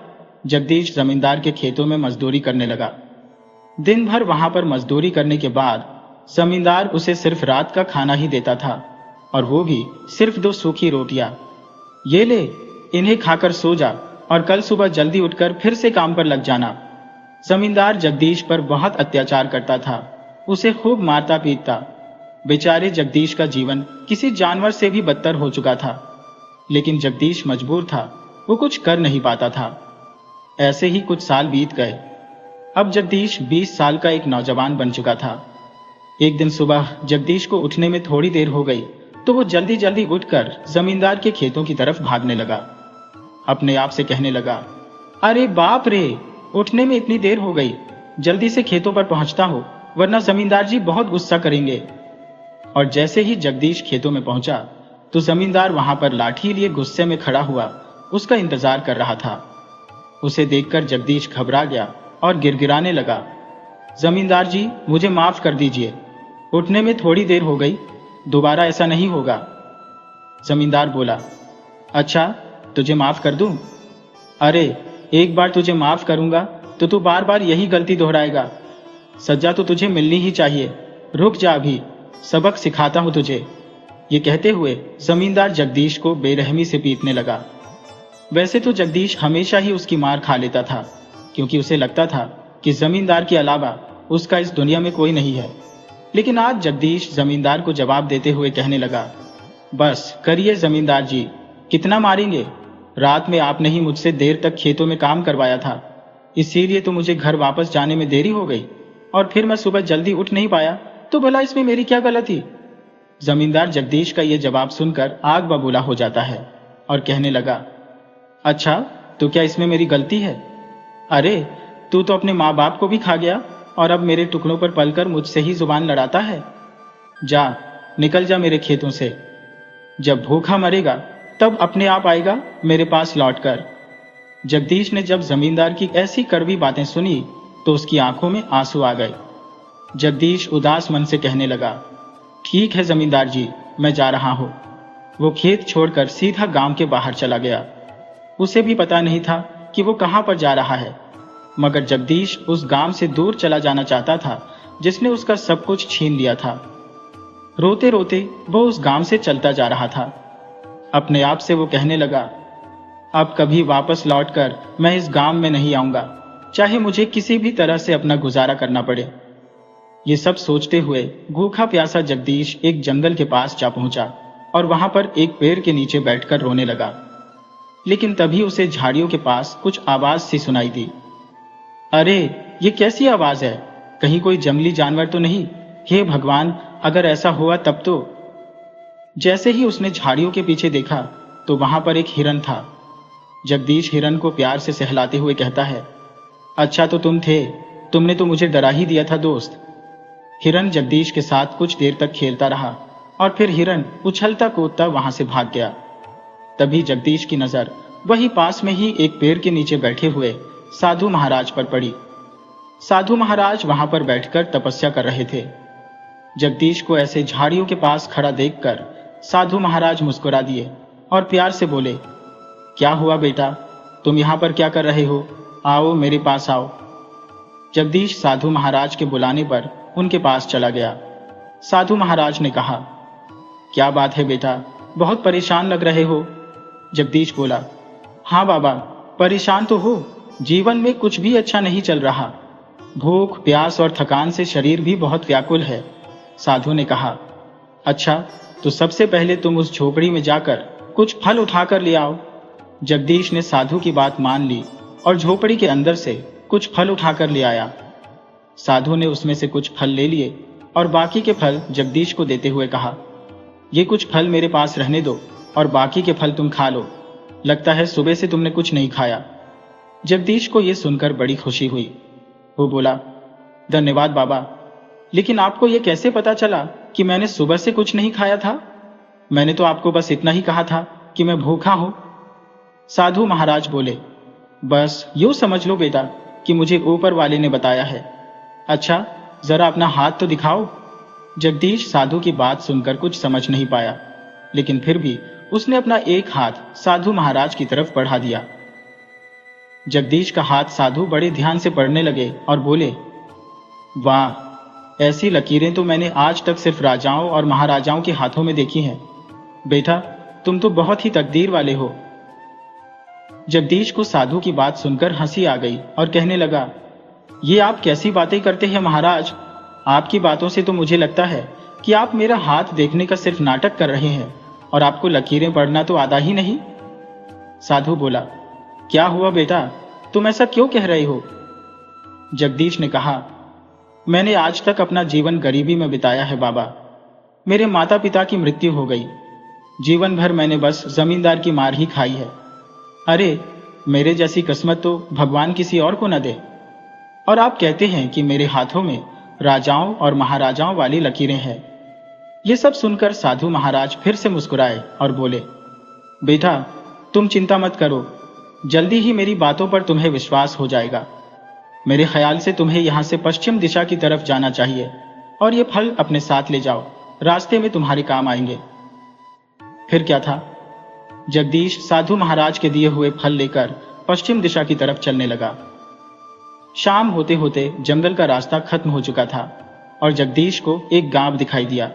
जगदीश जमींदार के खेतों में मजदूरी करने लगा। दिन भर वहां पर मजदूरी करने के बाद जमींदार उसे सिर्फ रात का खाना ही देता था, और वो भी सिर्फ 2 सूखी रोटियां। ये ले, इन्हें खाकर सो जा और कल सुबह जल्दी उठकर फिर से काम पर लग जाना। जमींदार जगदीश पर बहुत अत्याचार करता था, उसे खूब मारता पीटता। बेचारे जगदीश का जीवन किसी जानवर से भी बदतर हो चुका था, लेकिन जगदीश मजबूर था, वो कुछ कर नहीं पाता था। ऐसे ही कुछ साल बीत गए। अब जगदीश 20 साल का एक नौजवान बन चुका था। एक दिन सुबह जगदीश को उठने में थोड़ी देर हो गई तो वो जल्दी जल्दी उठकर जमींदार के खेतों की तरफ भागने लगा। अपने आप से कहने लगा, अरे बाप रे, उठने में इतनी देर हो गई, जल्दी से खेतों पर पहुंचता हूं वरना जमींदार जी बहुत गुस्सा करेंगे। और जैसे ही जगदीश खेतों में पहुंचा तो जमींदार वहां पर लाठी लिए गुस्से में खड़ा हुआ उसका इंतजार कर रहा था। उसे देखकर जगदीश घबरा गया और गिड़गिड़ाने लगा, जमींदार जी, मुझे माफ कर दीजिए, उठने में थोड़ी देर हो गई, दोबारा ऐसा नहीं होगा। जमींदार बोला, अच्छा, तुझे माफ कर दूं? अरे एक बार तुझे माफ करूंगा तो तू बार बार यही गलती दोहराएगा। सजा तो तुझे मिलनी ही चाहिए। रुक जा, अभी सबक सिखाता हूं तुझे। ये कहते हुए जमींदार जगदीश को बेरहमी से पीटने लगा। वैसे तो जगदीश हमेशा ही उसकी मार खा लेता था, क्योंकि उसे लगता था कि जमींदार के अलावा उसका इस दुनिया में कोई नहीं है। लेकिन आज जगदीश जमींदार को जवाब देते हुए कहने लगा, बस करिए जमींदार जी, कितना मारेंगे? रात में आपने ही मुझसे देर तक खेतों में काम करवाया था, इसीलिए तो मुझे घर वापस जाने में देरी हो गई, और फिर मैं सुबह जल्दी उठ नहीं पाया, तो भला इसमें मेरी क्या गलती? जमींदार जगदीश का यह जवाब सुनकर आग बबूला हो जाता है और कहने लगा, अच्छा, तो क्या इसमें मेरी गलती है? अरे तू तो अपने माँ बाप को भी खा गया और अब मेरे टुकड़ों पर पलकर मुझसे ही जुबान लड़ाता है। जा, निकल जा मेरे खेतों से। जब भूखा मरेगा तब अपने आप आएगा मेरे पास लौटकर। जगदीश ने जब जमींदार की ऐसी कड़वी बातें सुनी तो उसकी आंखों में आंसू आ गए। जगदीश उदास मन से कहने लगा, ठीक है जमींदार जी, मैं जा रहा हूं। वो खेत छोड़कर सीधा गांव के बाहर चला गया। उसे भी पता नहीं था कि वो कहां पर जा रहा है, मगर जगदीश उस गांव से दूर चला जाना चाहता था जिसने उसका सब कुछ छीन लिया था। रोते रोते वो उस गांव से चलता जा रहा था। अपने आप से वो कहने लगा, अब कभी वापस लौटकर मैं इस गांव में नहीं आऊंगा, चाहे मुझे किसी भी तरह से अपना गुजारा करना पड़े। ये सब सोचते हुए भूखा प्यासा जगदीश एक जंगल के पास जा पहुंचा। और वहां पर एक पेड़ के नीचे बैठकर रोने लगा। लेकिन तभी उसे झाड़ियों के पास कुछ आवाज सी सुनाई दी। अरे, ये कैसी आवाज है? कहीं कोई जंगली जानवर तो नहीं? हे भगवान, अगर ऐसा हुआ तब तो। जैसे ही उसने झाड़ियों के पीछे देखा तो वहां पर एक हिरन था। जगदीश हिरन को प्यार से सहलाते हुए कहता है, अच्छा तो तुम थे, तुमने तो मुझे डरा ही दिया था दोस्त। हिरन जगदीश के साथ कुछ देर तक खेलता रहा और फिर हिरन उछलता कूदता वहां से भाग गया। तभी जगदीश की नजर वही पास में ही एक पेड़ के नीचे बैठे हुए साधु महाराज पर पड़ी। साधु महाराज वहां पर बैठकर तपस्या कर रहे थे। जगदीश को ऐसे झाड़ियों के पास खड़ा देखकर साधु महाराज मुस्कुरा दिए और प्यार से बोले, क्या हुआ बेटा, तुम यहां पर क्या कर रहे हो? आओ मेरे पास आओ। जगदीश साधु महाराज के बुलाने पर उनके पास चला गया। साधु महाराज ने कहा, क्या बात है बेटा, बहुत परेशान लग रहे हो? जगदीश बोला, हाँ बाबा, परेशान तो हो, जीवन में कुछ भी अच्छा नहीं चल रहा। भूख, प्यास और थकान से शरीर भी बहुत व्याकुल है। साधु ने कहा, अच्छा तो सबसे पहले तुम उस झोपड़ी में जाकर कुछ फल उठाकर ले आओ। जगदीश ने साधु की बात मान ली और झोपड़ी के अंदर से कुछ फल उठाकर ले आया। साधु ने उसमें से कुछ फल ले लिए और बाकी के फल जगदीश को देते हुए कहा, ये कुछ फल मेरे पास रहने दो और बाकी के फल तुम खा लो। लगता है सुबह से तुमने कुछ नहीं खाया। जगदीश को यह सुनकर बड़ी खुशी हुई। वो बोला, धन्यवाद बाबा, लेकिन आपको यह कैसे पता चला कि मैंने सुबह से कुछ नहीं खाया था? मैंने तो आपको बस इतना ही कहा था कि मैं भूखा हूं। साधु महाराज बोले, बस यूं समझ लो बेटा कि मुझे ऊपर वाले ने बताया है। अच्छा, जरा अपना हाथ तो दिखाओ। जगदीश साधु की बात सुनकर कुछ समझ नहीं पाया, लेकिन फिर भी उसने अपना एक हाथ साधु महाराज की तरफ बढ़ा दिया। जगदीश का हाथ साधु बड़े ध्यान से पढ़ने लगे और बोले, वाह, ऐसी लकीरें तो मैंने आज तक सिर्फ राजाओं और महाराजाओं के हाथों में देखी हैं। बेटा, तुम तो बहुत ही तकदीर वाले हो। जगदीश को साधु की बात सुनकर हंसी आ गई और कहने लगा, ये आप कैसी बातें करते हैं महाराज? आपकी बातों से तो मुझे लगता है कि आप मेरा हाथ देखने का सिर्फ नाटक कर रहे हैं और आपको लकीरें पढ़ना तो आता ही नहीं। साधु बोला, क्या हुआ बेटा, तुम ऐसा क्यों कह रहे हो? जगदीश ने कहा, मैंने आज तक अपना जीवन गरीबी में बिताया है बाबा। मेरे माता पिता की मृत्यु हो गई। जीवन भर मैंने बस जमींदार की मार ही खाई है। अरे, मेरे जैसी किस्मत तो भगवान किसी और को न दे। और आप कहते हैं कि मेरे हाथों में राजाओं और महाराजाओं वाली लकीरें हैं। ये सब सुनकर साधु महाराज फिर से मुस्कुराए और बोले, बेटा, तुम चिंता मत करो, जल्दी ही मेरी बातों पर तुम्हें विश्वास हो जाएगा। मेरे ख्याल से तुम्हें यहां से पश्चिम दिशा की तरफ जाना चाहिए और ये फल अपने साथ ले जाओ, रास्ते में तुम्हारे काम आएंगे। फिर क्या था? जगदीश साधु महाराज के दिए हुए फल लेकर पश्चिम दिशा की तरफ चलने लगा। शाम होते होते जंगल का रास्ता खत्म हो चुका था और जगदीश को एक गांव दिखाई दिया।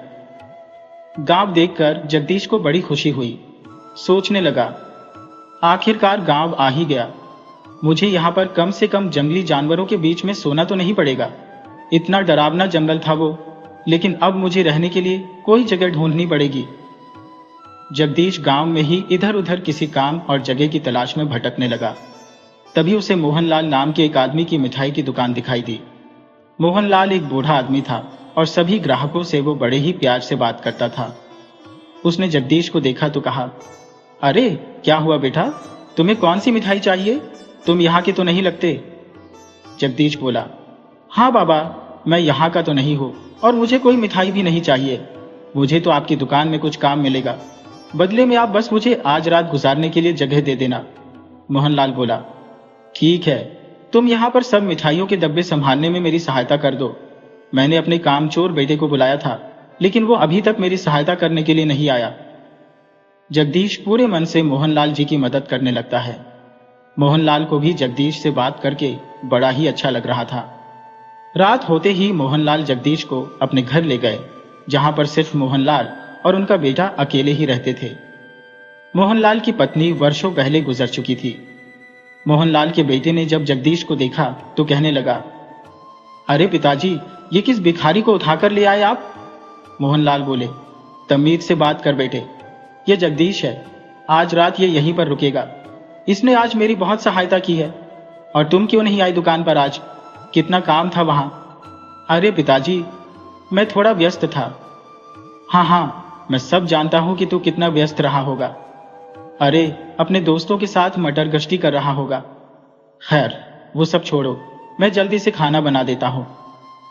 गांव देखकर जगदीश को बड़ी खुशी हुई। सोचने लगा, आखिरकार गांव आ ही गया। मुझे यहाँ पर कम से कम जंगली जानवरों के बीच में सोना तो नहीं पड़ेगा। इतना डरावना जंगल था वो, लेकिन अब मुझे रहने के लिए कोई जगह ढूंढनी पड़ेगी। जगदीश गांव में ही इधर उधर किसी काम और जगह की तलाश में भटकने लगा। तभी उसे मोहनलाल नाम के एक आदमी की मिठाई की दुकान दिखाई दी। मोहनलाल एक बूढ़ा आदमी था और सभी ग्राहकों से वो बड़े ही प्यार से बात करता था। उसने जगदीश को देखा तो कहा, अरे क्या हुआ बेटा, तुम्हें कौन सी मिठाई चाहिए? तुम यहाँ के तो नहीं लगते। जगदीश बोला, हाँ बाबा, मैं यहाँ का तो नहीं हूँ और मुझे कोई मिठाई भी नहीं चाहिए। मुझे तो आपकी दुकान में कुछ काम मिलेगा, बदले में आप बस मुझे आज रात गुजारने के लिए जगह दे देना। मोहनलाल बोला, ठीक है, तुम यहाँ पर सब मिठाइयों के डब्बे संभालने में मेरी सहायता कर दो। मैंने अपने कामचोर बेटे को बुलाया था, लेकिन वो अभी तक मेरी सहायता करने के लिए नहीं आया। जगदीश पूरे मन से मोहनलाल जी की मदद करने लगता है। मोहनलाल को भी जगदीश से बात करके बड़ा ही अच्छा लग रहा था। रात होते ही मोहनलाल जगदीश को अपने घर ले गए, जहां पर सिर्फ मोहनलाल और उनका बेटा अकेले ही रहते थे। मोहनलाल की पत्नी वर्षों पहले गुजर चुकी थी। मोहनलाल के बेटे ने जब जगदीश को देखा तो कहने लगा, अरे पिताजी, ये किस भिखारी को उठाकर ले आए आप? मोहनलाल बोले, तमीज से बात कर बेटे, ये जगदीश है, आज रात ये यहीं पर रुकेगा। इसने आज मेरी बहुत सहायता की है। और तुम क्यों नहीं आई दुकान पर आज? कितना काम था वहां। अरे पिताजी, मैं थोड़ा व्यस्त था। हाँ, मैं सब जानता हूं कि तू कितना व्यस्त रहा होगा। अरे, अपने दोस्तों के साथ मटर गश्ती कर रहा होगा। खैर, वो सब छोड़ो, मैं जल्दी से खाना बना देता हूं।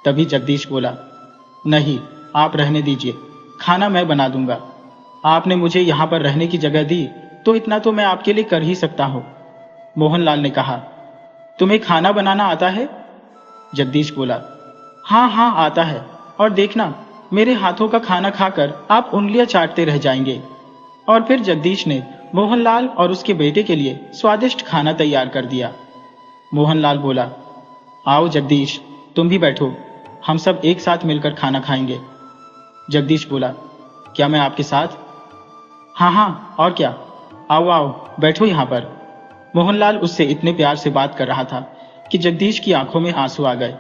तभी जगदीश बोला, नहीं, आप रहने दीजिए, खाना मैं बना दूंगा। आपने मुझे यहां पर रहने की जगह दी, तो इतना तो मैं आपके लिए कर ही सकता हूं। मोहनलाल ने कहा, तुम्हें खाना बनाना आता है? जगदीश बोला, हाँ, आता है। और देखना, मेरे हाथों का खाना खाकर आप उंगलियां चाटते रह जाएंगे। और फिर जगदीश ने मोहनलाल और उसके बेटे के लिए स्वादिष्ट खाना तैयार कर दिया। मोहनलाल बोला, आओ जगदीश, तुम भी बैठो, हम सब एक साथ मिलकर खाना खाएंगे। जगदीश बोला, क्या मैं आपके साथ? हाँ, और क्या, आओ, बैठो यहां पर। मोहनलाल उससे इतने प्यार से बात कर रहा था कि जगदीश की आंखों में आंसू आ गए।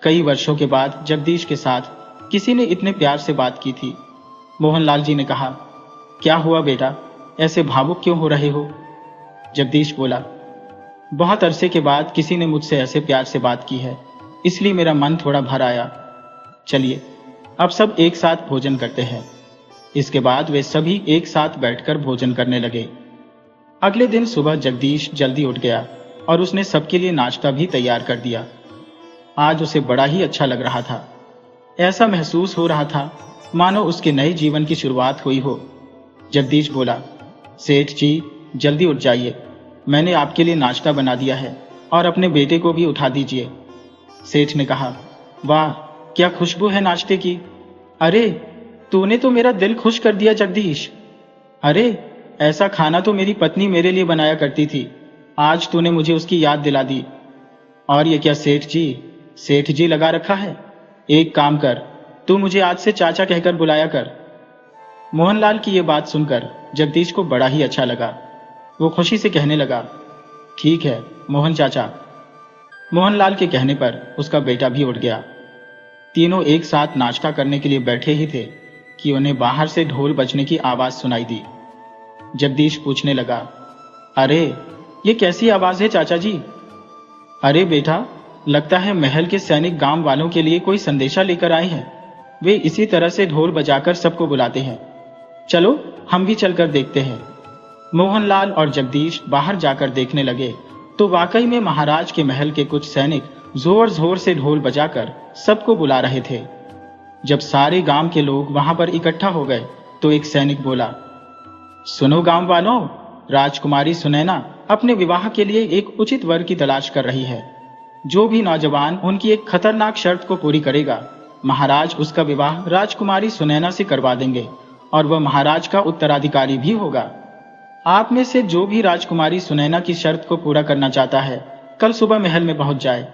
कई वर्षों के बाद जगदीश के साथ किसी ने इतने प्यार से बात की थी। मोहनलाल जी ने कहा, क्या हुआ बेटा, ऐसे भावुक क्यों हो रहे हो? जगदीश बोला, बहुत अरसे के बाद किसी ने मुझसे ऐसे प्यार से बात की है, इसलिए मेरा मन थोड़ा भर आया। चलिए, अब सब एक साथ भोजन करते हैं। इसके बाद वे सभी एक साथ बैठकर भोजन करने लगे। अगले दिन सुबह जगदीश जल्दी उठ गया और उसने सबके लिए नाश्ता भी तैयार कर दिया। आज उसे बड़ा ही अच्छा लग रहा था। ऐसा महसूस हो रहा था मानो उसके नए जीवन की शुरुआत हुई हो। जगदीश बोला, सेठ जी, जल्दी उठ जाइए, मैंने आपके लिए नाश्ता बना दिया है और अपने बेटे को भी उठा दीजिए। सेठ ने कहा, वाह, क्या खुशबू है नाश्ते की। अरे, तूने तो मेरा दिल खुश कर दिया जगदीश। अरे, ऐसा खाना तो मेरी पत्नी मेरे लिए बनाया करती थी, आज तूने मुझे उसकी याद दिला दी। और ये क्या सेठ जी लगा रखा है? एक काम कर, तू मुझे आज से चाचा कहकर बुलाया कर। मोहनलाल की यह बात सुनकर जगदीश को बड़ा ही अच्छा लगा। वो खुशी से कहने लगा, ठीक है मोहन चाचा। मोहनलाल के कहने पर उसका बेटा भी उठ गया। तीनों एक साथ नाश्ता करने के लिए बैठे ही थे कि उन्हें बाहर से ढोल बजने की आवाज सुनाई दी। जगदीश पूछने लगा, अरे, ये कैसी आवाज है चाचा जी? अरे बेटा, लगता है महल के सैनिक गांव वालों के लिए कोई संदेशा लेकर आए हैं। वे इसी तरह से ढोल बजाकर सबको बुलाते हैं। चलो, हम भी चलकर देखते हैं। मोहनलाल और जगदीश बाहर जाकर देखने लगे तो वाकई में महाराज के महल के कुछ सैनिक जोर जोर से ढोल बजाकर सबको बुला रहे थे। जब सारे गांव के लोग वहां पर इकट्ठा हो गए तो एक सैनिक बोला, सुनो गांव वालों, राजकुमारी सुनैना अपने विवाह के लिए एक उचित वर की तलाश कर रही है। जो भी नौजवान उनकी एक खतरनाक शर्त को पूरी करेगा, महाराज उसका विवाह राजकुमारी सुनैना से करवा देंगे और वह महाराज का उत्तराधिकारी भी होगा। आप में से जो भी राजकुमारी सुनैना की शर्त को पूरा करना चाहता है, कल सुबह महल में पहुंच जाए।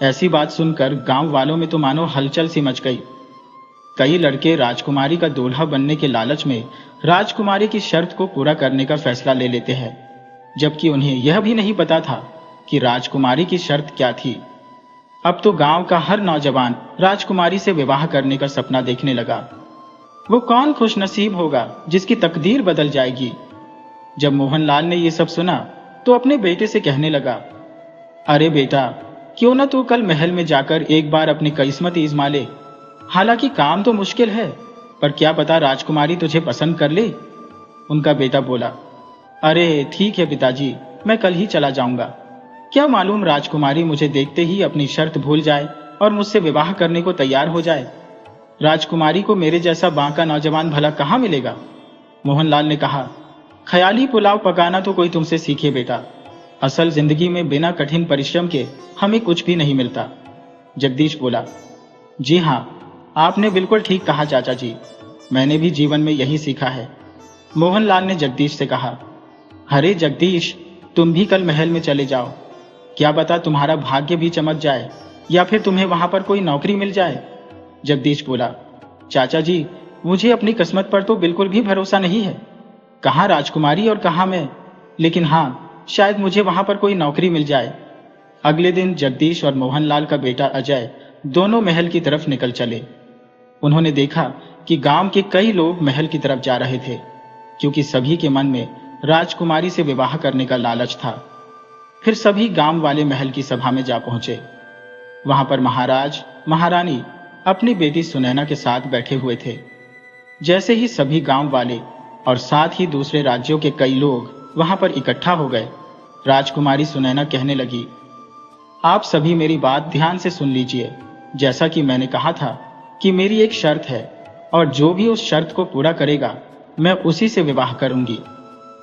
ऐसी बात सुनकर गांव वालों में तो मानो हलचल सी मच गई। कई लड़के राजकुमारी का दूल्हा बनने के लालच में राजकुमारी की शर्त को पूरा करने का फैसला ले लेते हैं, जबकि उन्हें यह भी नहीं पता था कि राजकुमारी की शर्त क्या थी। अब तो गांव का हर नौजवान राजकुमारी से विवाह करने का सपना देखने लगा। वो कौन खुशनसीब होगा जिसकी तकदीर बदल जाएगी। जब मोहनलाल ने यह सब सुना तो अपने बेटे से कहने लगा, अरे बेटा, क्यों ना तू कल महल में जाकर एक बार अपनी किस्मत आजमा ले। हालांकि काम तो मुश्किल है, पर क्या पता राजकुमारी तुझे पसंद कर ले। उनका बेटा बोला, अरे ठीक है पिताजी, मैं कल ही चला जाऊंगा। क्या मालूम राजकुमारी मुझे देखते ही अपनी शर्त भूल जाए और मुझसे विवाह करने को तैयार हो जाए। राजकुमारी को मेरे जैसा बांका नौजवान भला कहाँ मिलेगा। मोहनलाल ने कहा, ख्याली पुलाव पकाना तो कोई तुमसे सीखे बेटा, असल जिंदगी में बिना कठिन परिश्रम के हमें कुछ भी नहीं मिलता। जगदीश बोला, जी हाँ, आपने बिल्कुल ठीक कहा चाचा जी, मैंने भी जीवन में यही सीखा है। मोहनलाल ने जगदीश से कहा, अरे जगदीश, तुम भी कल महल में चले जाओ, क्या पता तुम्हारा भाग्य भी चमक जाए या फिर तुम्हें वहां पर कोई नौकरी मिल जाए। जगदीश बोला, चाचा जी, मुझे अपनी किस्मत पर तो बिल्कुल भी भरोसा नहीं है, कहाँ राजकुमारी और कहाँ मैं, लेकिन हाँ, शायद मुझे वहां पर कोई नौकरी मिल जाए। अगले दिन जगदीश और मोहनलाल का बेटा अजय दोनों महल की तरफ निकल चले। उन्होंने देखा कि गांव के कई लोग महल की तरफ जा रहे थे। क्योंकि सभी के मन में राजकुमारी से विवाह करने का लालच था। फिर सभी गांव वाले महल की सभा में जा पहुंचे। वहां पर महाराज महारानी अपनी बेटी सुनैना के साथ बैठे हुए थे। जैसे ही सभी गांव वाले और साथ ही दूसरे राज्यों के कई लोग वहां पर इकट्ठा हो गए, राजकुमारी सुनैना कहने लगी, आप सभी मेरी बात ध्यान से सुन लीजिए। जैसा कि मैंने कहा था कि मेरी एक शर्त है, और जो भी उस शर्त को पूरा करेगा मैं उसी से विवाह करूंगी।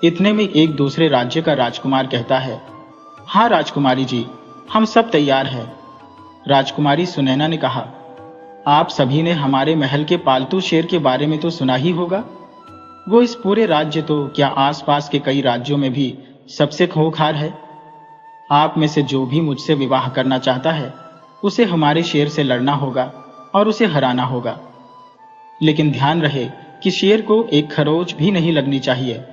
इतने में एक दूसरे राज्य का राजकुमार कहता है, हाँ राजकुमारी जी, हम सब तैयार हैं। राजकुमारी सुनैना ने कहा, आप सभी ने हमारे महल के पालतू शेर के बारे में तो सुना ही होगा। वो इस पूरे राज्य तो क्या आसपास के कई राज्यों में भी सबसे खूंखार है। आप में से जो भी मुझसे विवाह करना चाहता है उसे हमारे शेर से लड़ना होगा और उसे हराना होगा। लेकिन ध्यान रहे कि शेर को एक खरोंच भी नहीं लगनी चाहिए।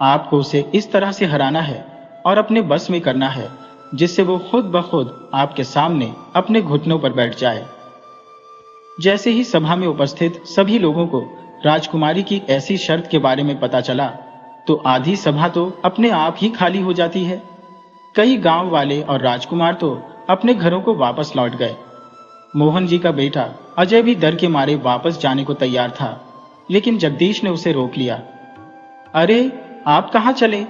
आपको उसे इस तरह से हराना है और अपने बस में करना है जिससे वो खुद ब खुद आपके सामने अपने घुटनों पर बैठ जाए। जैसे ही सभा में उपस्थित सभी लोगों को राजकुमारी की ऐसी शर्त के बारे में पता चला तो आधी सभा तो अपने आप ही खाली हो जाती है। कई गांव वाले और राजकुमार तो अपने घरों को वापस लौट गए। मोहन जी का बेटा अजय भी डर के मारे वापस जाने को तैयार था, लेकिन जगदीश ने उसे रोक लिया। अरे आप कहां चले?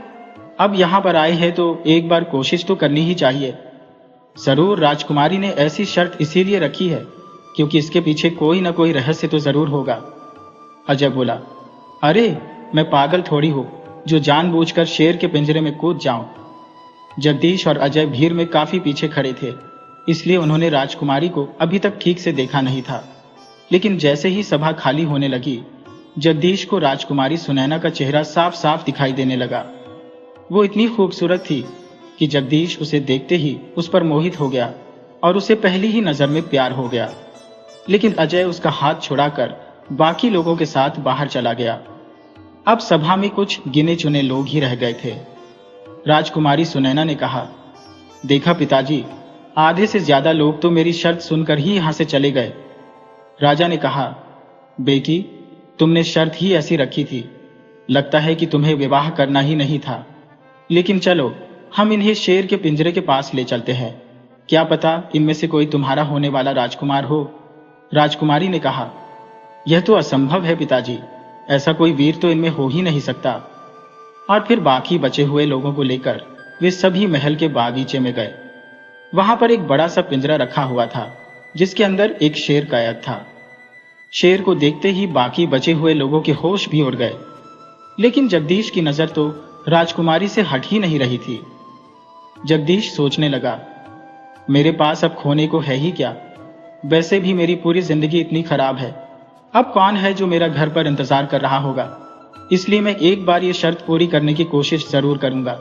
अब यहां पर आए हैं तो एक बार कोशिश तो करनी ही चाहिए। जरूर राजकुमारी ने ऐसी शर्त इसीलिए रखी है क्योंकि इसके पीछे कोई ना कोई रहस्य तो जरूर होगा। अजय बोला, अरे मैं पागल थोड़ी हूं जो जानबूझकर शेर के पिंजरे में कूद जाऊं। जगदीश और अजय भीड़ में काफी पीछे खड़े थे, इसलिए उन्होंने राजकुमारी को अभी तक ठीक से देखा नहीं था। लेकिन जैसे ही सभा खाली होने लगी, जगदीश को राजकुमारी सुनैना का चेहरा साफ साफ दिखाई देने लगा। वो इतनी खूबसूरत थी कि जगदीश उसे देखते ही उस पर मोहित हो गया और उसे पहली ही नजर में प्यार हो गया। लेकिन अजय उसका हाथ छुड़ाकर बाकी लोगों के साथ बाहर चला गया। अब सभा में कुछ गिने चुने लोग ही रह गए थे। राजकुमारी सुनैना ने कहा, देखा पिताजी, आधे से ज्यादा लोग तो मेरी शर्त सुनकर ही यहां से चले गए। राजा ने कहा, बेटी, तुमने शर्त ही ऐसी रखी थी, लगता है कि तुम्हें विवाह करना ही नहीं था। लेकिन चलो, हम इन्हें शेर के पिंजरे के पास ले चलते हैं, क्या पता इनमें से कोई तुम्हारा होने वाला राजकुमार हो। राजकुमारी ने कहा, यह तो असंभव है पिताजी, ऐसा कोई वीर तो इनमें हो ही नहीं सकता। और फिर बाकी बचे हुए लोगों को लेकर वे सभी महल के बागीचे में गए। वहां पर एक बड़ा सा पिंजरा रखा हुआ था जिसके अंदर एक शेर कैद था। शेर को देखते ही बाकी बचे हुए लोगों के होश भी उड़ गए, लेकिन जगदीश की नजर तो राजकुमारी से हट ही नहीं रही थी। जगदीश सोचने लगा, मेरे पास अब खोने को है ही क्या, वैसे भी मेरी पूरी जिंदगी इतनी खराब है, अब कौन है जो मेरा घर पर इंतजार कर रहा होगा। इसलिए मैं एक बार ये शर्त पूरी करने की कोशिश जरूर करूंगा,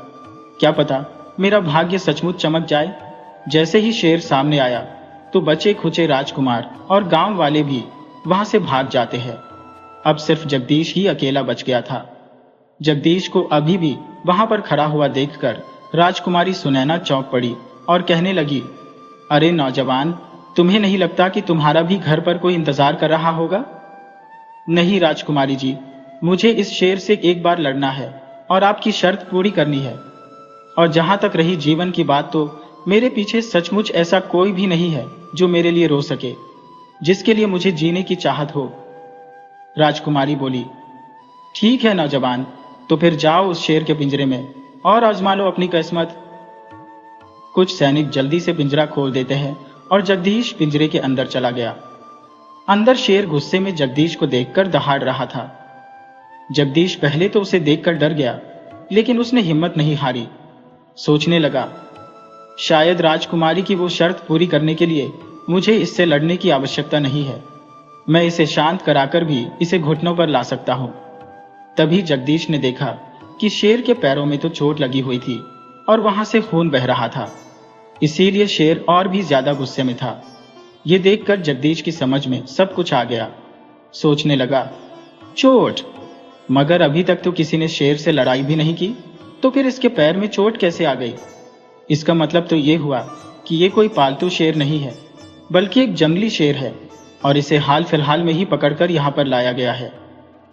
क्या पता मेरा भाग्य सचमुच चमक जाए। जैसे ही शेर सामने आया तो बचे खुचे राजकुमार और गांव वाले भी वहां से भाग जाते हैं। अब सिर्फ जगदीश ही अकेला बच गया था। जगदीश को अभी भी वहां पर खड़ा हुआ देखकर राजकुमारी सुनैना चौंक पड़ी और कहने लगी, अरे नौजवान, तुम्हें नहीं लगता कि तुम्हारा भी घर पर कोई इंतजार कर रहा होगा? नहीं राजकुमारी जी, मुझे इस शेर से एक बार लड़ना है और आपकी शर्त पूरी करनी है। और जहां तक रही जीवन की बात, तो मेरे पीछे सचमुच ऐसा कोई भी नहीं है जो मेरे लिए रो सके, जिसके लिए मुझे जीने की चाहत हो। राजकुमारी बोली, ठीक है नौजवान, तो फिर जाओ उस शेर के पिंजरे में और आजमा लो अपनी किस्मत। कुछ सैनिक जल्दी से पिंजरा खोल देते हैं और जगदीश पिंजरे के अंदर चला गया। अंदर शेर गुस्से में जगदीश को देखकर दहाड़ रहा था। जगदीश पहले तो उसे देखकर डर गया, लेकिन उसने हिम्मत नहीं हारी। सोचने लगा, शायद राजकुमारी की वो शर्त पूरी करने के लिए मुझे इससे लड़ने की आवश्यकता नहीं है, मैं इसे शांत कराकर भी इसे घुटनों पर ला सकता हूं। तभी जगदीश ने देखा कि शेर के पैरों में तो चोट लगी हुई थी और वहां से खून बह रहा था, इसीलिए शेर और भी ज्यादा गुस्से में था। ये देखकर जगदीश की समझ में सब कुछ आ गया। सोचने लगा, चोट, मगर अभी तक तो किसी ने शेर से लड़ाई भी नहीं की, तो फिर इसके पैर में चोट कैसे आ गई? इसका मतलब तो ये हुआ कि ये कोई पालतू शेर नहीं है, बल्कि एक जंगली शेर है और इसे हाल फिलहाल में ही पकड़कर यहां पर लाया गया है।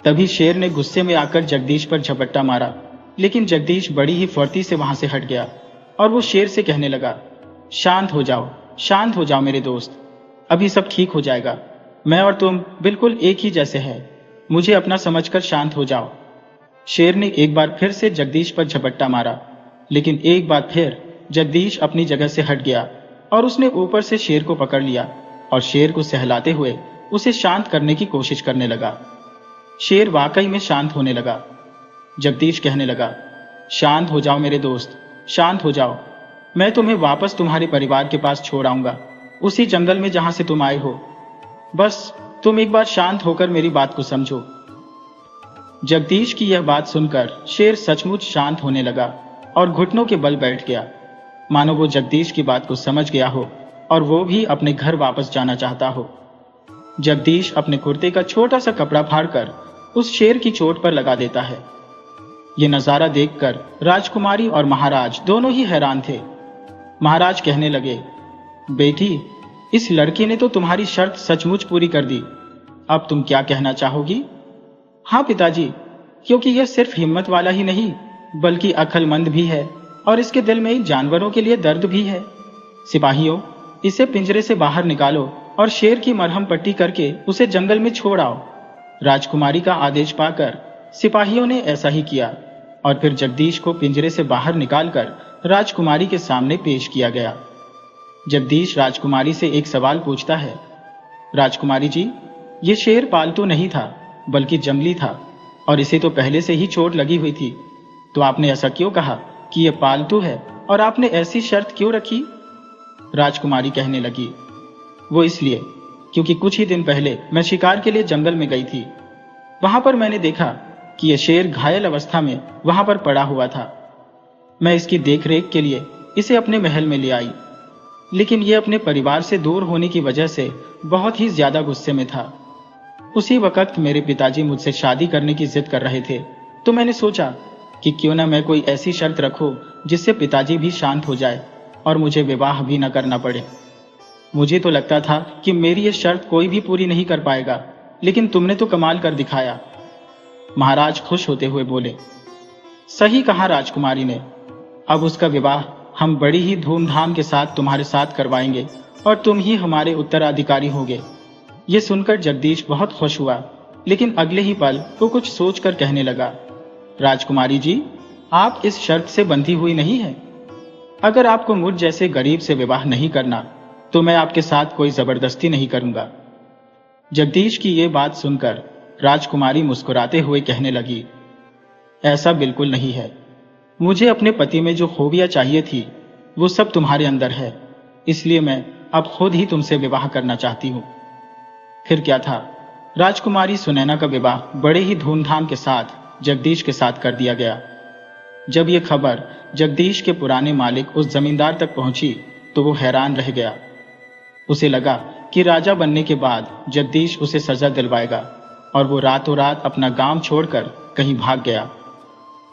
तभी शेर ने गुस्से में आकर जगदीश पर झपट्टा मारा, लेकिन जगदीश बड़ी ही फुर्ती से वहां से हट गया और वो शेर से कहने लगा, शांत हो जाओ मेरे दोस्त, अभी सब ठीक हो जाएगा। मैं और तुम बिल्कुल एक ही जैसे हैं, मुझे अपना समझकर शांत हो जाओ। शेर ने एक बार फिर से जगदीश पर झपट्टा मारा, लेकिन एक बार फिर जगदीश अपनी जगह से हट गया और उसने ऊपर से शेर को पकड़ लिया और शेर को सहलाते हुए उसे शांत करने की कोशिश करने लगा। शेर वाकई में शांत होने लगा। जगदीश कहने लगा, शांत हो जाओ मेरे दोस्त, शांत हो जाओ, मैं तुम्हें वापस तुम्हारे परिवार के पास छोड़ आऊंगा, उसी जंगल में जहां से तुम आए हो। बस तुम एक बार शांत होकर मेरी बात को समझो। जगदीश की यह बात सुनकर शेर सचमुच शांत होने लगा और घुटनों के बल बैठ गया, मानो वो जगदीश की बात को समझ गया हो और वो भी अपने घर वापस जाना चाहता हो। जगदीश अपने कुर्ते का छोटा सा कपड़ा फाड़कर उस शेर की चोट पर लगा देता है। ये नजारा देखकर राजकुमारी और महाराज दोनों ही हैरान थे। महाराज कहने लगे, बेटी, इस लड़के ने तो तुम्हारी शर्त सचमुच पूरी कर दी, अब तुम क्या कहना चाहोगी? हाँ पिताजी, क्योंकि यह सिर्फ हिम्मत वाला ही नहीं बल्कि अक्लमंद भी है और इसके दिल में जानवरों के लिए दर्द भी है। सिपाहियों, इसे पिंजरे से बाहर निकालो और शेर की मरहम पट्टी करके उसे जंगल में छोड़ आओ। राजकुमारी का आदेश पाकर सिपाहियों ने ऐसा ही किया और फिर जगदीश को पिंजरे से बाहर निकालकर राजकुमारी के सामने पेश किया गया। जगदीश राजकुमारी से एक सवाल पूछता है, राजकुमारी जी, ये शेर पालतू नहीं था बल्कि जंगली था और इसे तो पहले से ही चोट लगी हुई थी, तो आपने ऐसा क्यों कहा कि यह पालतू है और आपने ऐसी शर्त क्यों रखी? राजकुमारी कहने लगी, वो इसलिए क्योंकि कुछ ही दिन पहले मैं शिकार के लिए जंगल में गई थी। वहां पर मैंने देखा कि यह शेर घायल अवस्था में वहां पर पड़ा हुआ था। मैं इसकी देखरेख के लिए इसे अपने महल में ले आई, लेकिन यह अपने परिवार से दूर होने की वजह से बहुत ही ज्यादा गुस्से में था। उसी वक्त मेरे पिताजी मुझसे शादी करने की जिद कर रहे थे, तो मैंने सोचा कि क्यों ना मैं कोई ऐसी शर्त रखूं जिससे पिताजी भी शांत हो जाए और मुझे विवाह भी न करना पड़े। मुझे तो लगता था कि मेरी यह शर्त कोई भी पूरी नहीं कर पाएगा, लेकिन तुमने तो कमाल कर दिखाया। महाराज खुश होते हुए बोले, सही कहा राजकुमारी ने, अब उसका विवाह हम बड़ी ही धूमधाम के साथ तुम्हारे साथ करवाएंगे और तुम ही हमारे उत्तराधिकारी होगे। ये सुनकर जगदीश बहुत खुश हुआ, लेकिन अगले ही पल वो कुछ सोचकर कहने लगा, राजकुमारी जी, आप इस शर्त से बंधी हुई नहीं है। अगर आपको मुझ जैसे गरीब से विवाह नहीं करना तो मैं आपके साथ कोई जबरदस्ती नहीं करूंगा। जगदीश की ये बात सुनकर राजकुमारी मुस्कुराते हुए कहने लगी, ऐसा बिल्कुल नहीं है, मुझे अपने पति में जो खूबियां चाहिए थी वो सब तुम्हारे अंदर है, इसलिए मैं अब खुद ही तुमसे विवाह करना चाहती हूं। फिर क्या था, राजकुमारी सुनैना का विवाह बड़े ही धूमधाम के साथ जगदीश के साथ कर दिया गया। जब यह खबर जगदीश के पुराने मालिक उस जमींदार तक पहुंची तो वो हैरान रह गया। उसे लगा कि राजा बनने के बाद जगदीश उसे सजा दिलवाएगा और वो रातों रात अपना गांव छोड़कर कहीं भाग गया।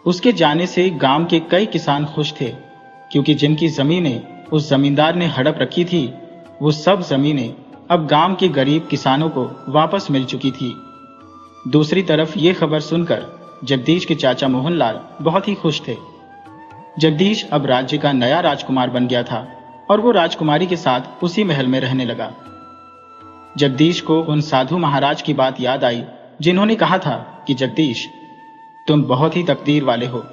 उसके जाने से गांव के कई किसान खुश थे, क्योंकि जिनकी जमीनें उस जमींदार ने हड़प रखी थी वो सब जमीनें अब गांव के गरीब किसानों को वापस मिल चुकी थी। दूसरी तरफ ये खबर सुनकर जगदीश के चाचा मोहनलाल बहुत ही खुश थे। जगदीश अब राज्य का नया राजकुमार बन गया था और वो राजकुमारी के साथ उसी महल में रहने लगा। जगदीश को उन साधु महाराज की बात याद आई जिन्होंने कहा था कि जगदीश, तुम बहुत ही तकदीर वाले हो।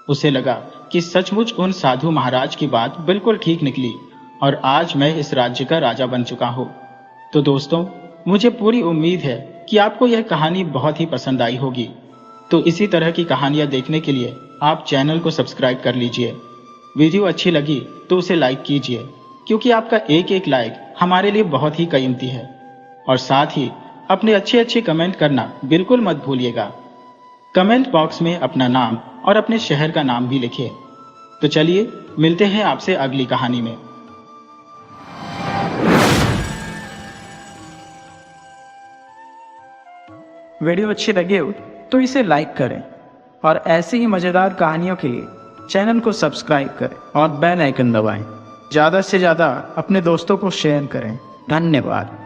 उसे लगा कि सचमुच उन साधु महाराज की बात बिल्कुल ठीक निकली और आज मैं इस राज्य का राजा बन चुका हूं। तो दोस्तों, मुझे पूरी उम्मीद है कि आपको यह कहानी बहुत ही पसंद आई होगी। तो इसी तरह की कहानियां देखने के लिए आप चैनल को सब्सक्राइब कर लीजिए। वीडियो अच्छी लगी तो उसे लाइक कीजिए, क्योंकि आपका एक एक लाइक हमारे लिए बहुत ही कीमती है। और साथ ही अपने अच्छे कमेंट करना बिल्कुल मत भूलिएगा। कमेंट बॉक्स में अपना नाम और अपने शहर का नाम भी लिखिए। तो चलिए मिलते हैं आपसे अगली कहानी में। वीडियो अच्छी लगे हो तो इसे लाइक करें और ऐसी ही मज़ेदार कहानियों के लिए चैनल को सब्सक्राइब करें और बेल आइकन दबाएं। ज़्यादा से ज़्यादा अपने दोस्तों को शेयर करें। धन्यवाद।